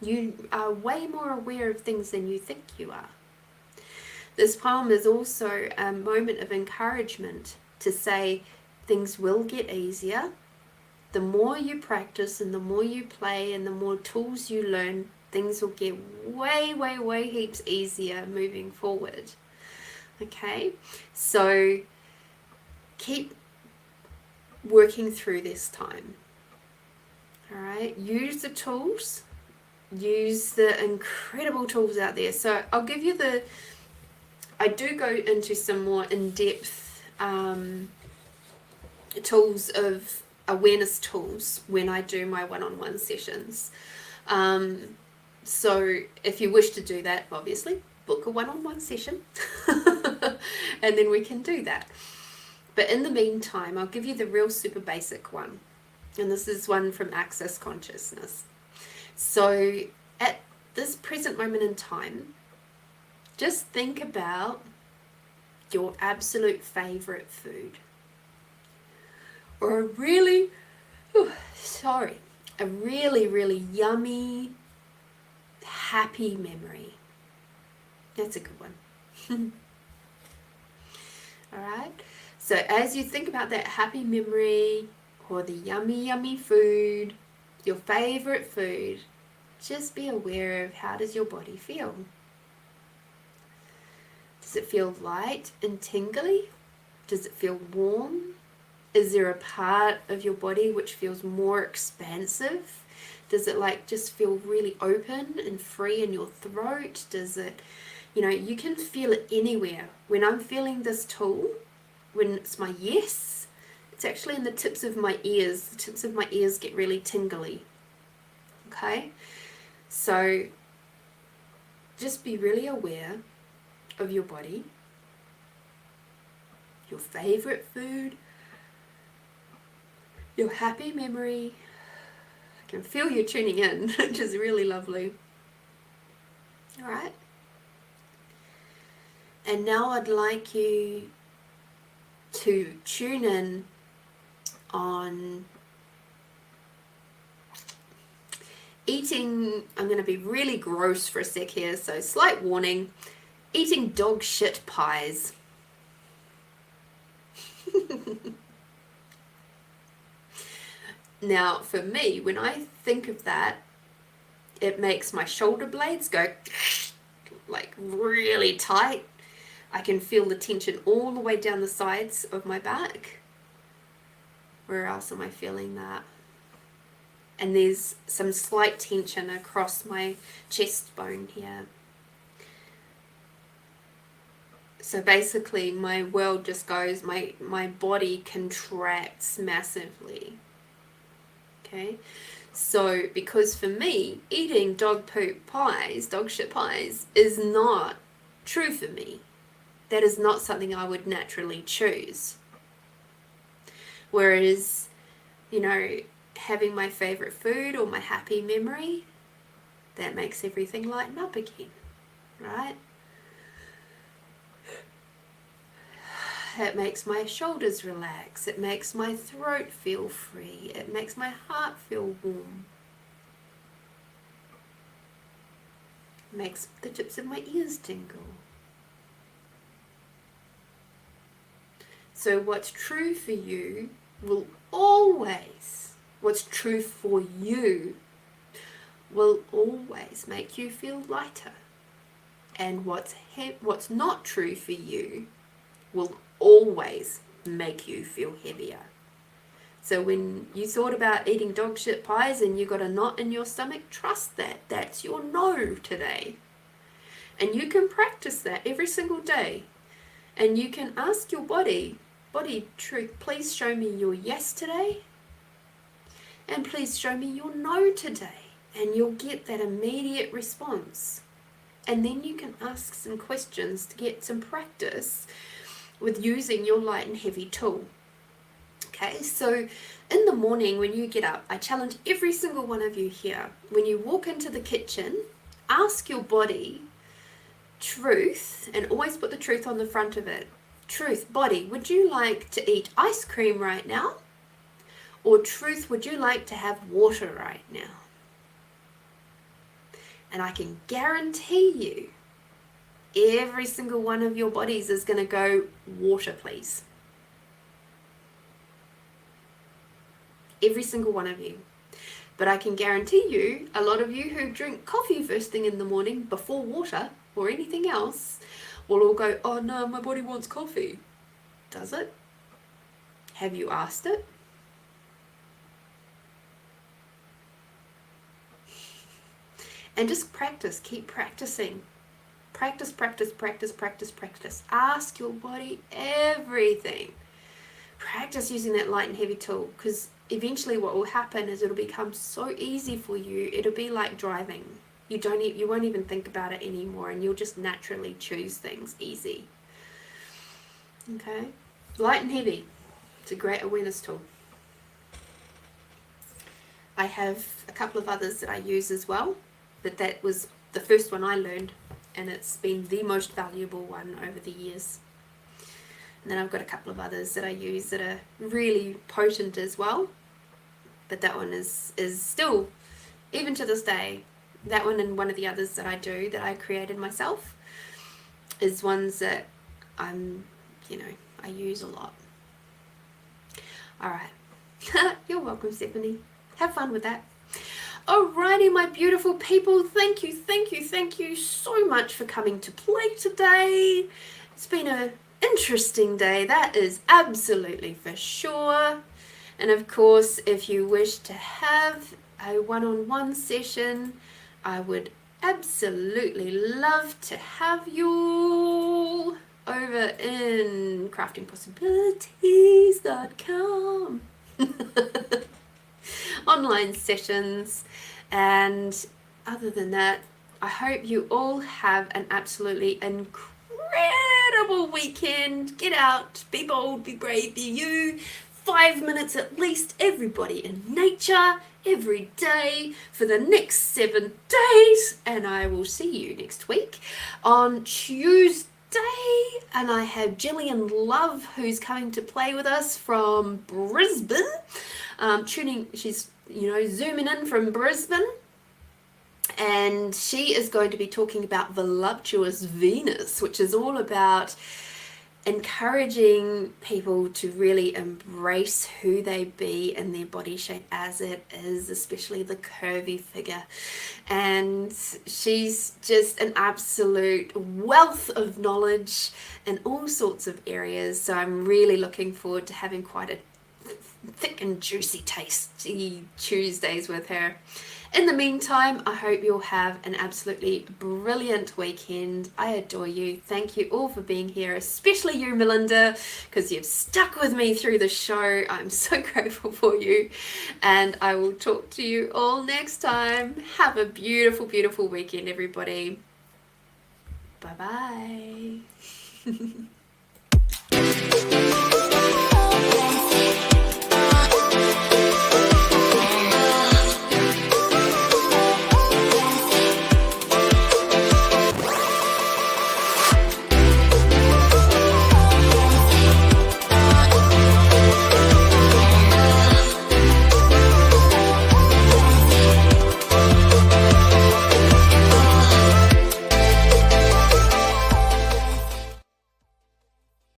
You are way more aware of things than you think you are. This poem is also a moment of encouragement to say things will get easier. The more you practice and the more you play and the more tools you learn, things will get way, way, way heaps easier moving forward. Okay, so keep working through this time. All right, use the tools. Use the incredible tools out there. So I'll give you I do go into some more in-depth tools of awareness tools when I do my one-on-one sessions. So if you wish to do that, obviously book a one-on-one session and then we can do that. But in the meantime, I'll give you the real super basic one. And this is one from Access Consciousness. So at this present moment in time, just think about your absolute favorite food, or a really really yummy, happy memory. That's a good one. All right. So as you think about that happy memory or the yummy food, your favorite food, just be aware of how does your body feel. Does it feel light and tingly? Does it feel warm? Is there a part of your body which feels more expansive? Does it like just feel really open and free in your throat? Does it, you can feel it anywhere. When I'm feeling this tool, when it's my yes, it's actually in the tips of my ears. The tips of my ears get really tingly. Okay? So just be really aware of your body, your favorite food, your happy memory. I can feel you tuning in, which is really lovely. All right. And now I'd like you to tune in on eating. I'm going to be really gross for a sec here, so slight warning. Eating dog shit pies. Now, for me, when I think of that, it makes my shoulder blades go like really tight. I can feel the tension all the way down the sides of my back. Where else am I feeling that? And there's some slight tension across my chest bone here. So basically my world just goes, my body contracts massively. Okay, so because for me, eating dog poop pies, dog shit pies, is not true for me. That is not something I would naturally choose. Whereas, having my favorite food or my happy memory, that makes everything lighten up again, right? It makes my shoulders relax. It makes my throat feel free. It makes my heart feel warm. It makes the tips of my ears tingle. So what's true for you will always, what's true for you will always make you feel lighter. And what's not true for you will always make you feel heavier. So when you thought about eating dog shit pies and you got a knot in your stomach, trust that. That's your no today. And you can practice that every single day. And you can ask your body, truth, please show me your yes today. And please show me your no today. And you'll get that immediate response. And then you can ask some questions to get some practice with using your light and heavy tool. Okay, so in the morning when you get up, I challenge every single one of you here, when you walk into the kitchen, ask your body, truth, and always put the truth on the front of it. Truth, body, would you like to eat ice cream right now? Or truth, would you like to have water right now? And I can guarantee you, every single one of your bodies is going to go, water please. Every single one of you. But I can guarantee you, a lot of you who drink coffee first thing in the morning before water or anything else will all go, oh no, my body wants coffee. Does it? Have you asked it? And just practice, keep practicing. Practice. Ask your body everything. Practice using that light and heavy tool, because eventually what will happen is it'll become so easy for you. It'll be like driving. You won't even think about it anymore, and you'll just naturally choose things easy. Okay? Light and heavy. It's a great awareness tool. I have a couple of others that I use as well, but that was the first one I learned, and it's been the most valuable one over the years. And then I've got a couple of others that I use that are really potent as well, but that one is still, even to this day, that one and one of the others that I do that I created myself is ones that I use a lot. All right. You're welcome, Stephanie. Have fun with that. Alrighty, my beautiful people, thank you so much for coming to play today. It's been an interesting day, that is absolutely for sure. And of course, if you wish to have a one-on-one session, I would absolutely love to have you over in craftingpossibilities.com. Online sessions. And other than that, I hope you all have an absolutely incredible weekend. Get out, be bold, be brave, be you. 5 minutes at least, everybody in nature, every day for the next 7 days. And I will see you next week on Tuesday. And I have Gillian Love, who's coming to play with us from Brisbane. She's zooming in from Brisbane, and she is going to be talking about Voluptuous Venus, which is all about encouraging people to really embrace who they be in their body shape as it is, especially the curvy figure. And she's just an absolute wealth of knowledge in all sorts of areas, so I'm really looking forward to having quite a thick and juicy tasty Tuesdays with her. In the meantime, I hope you'll have an absolutely brilliant weekend. I adore you. Thank you all for being here, especially you, Melinda, because you've stuck with me through the show. I'm so grateful for you, and I will talk to you all next time. Have a beautiful, beautiful weekend, everybody. Bye-bye.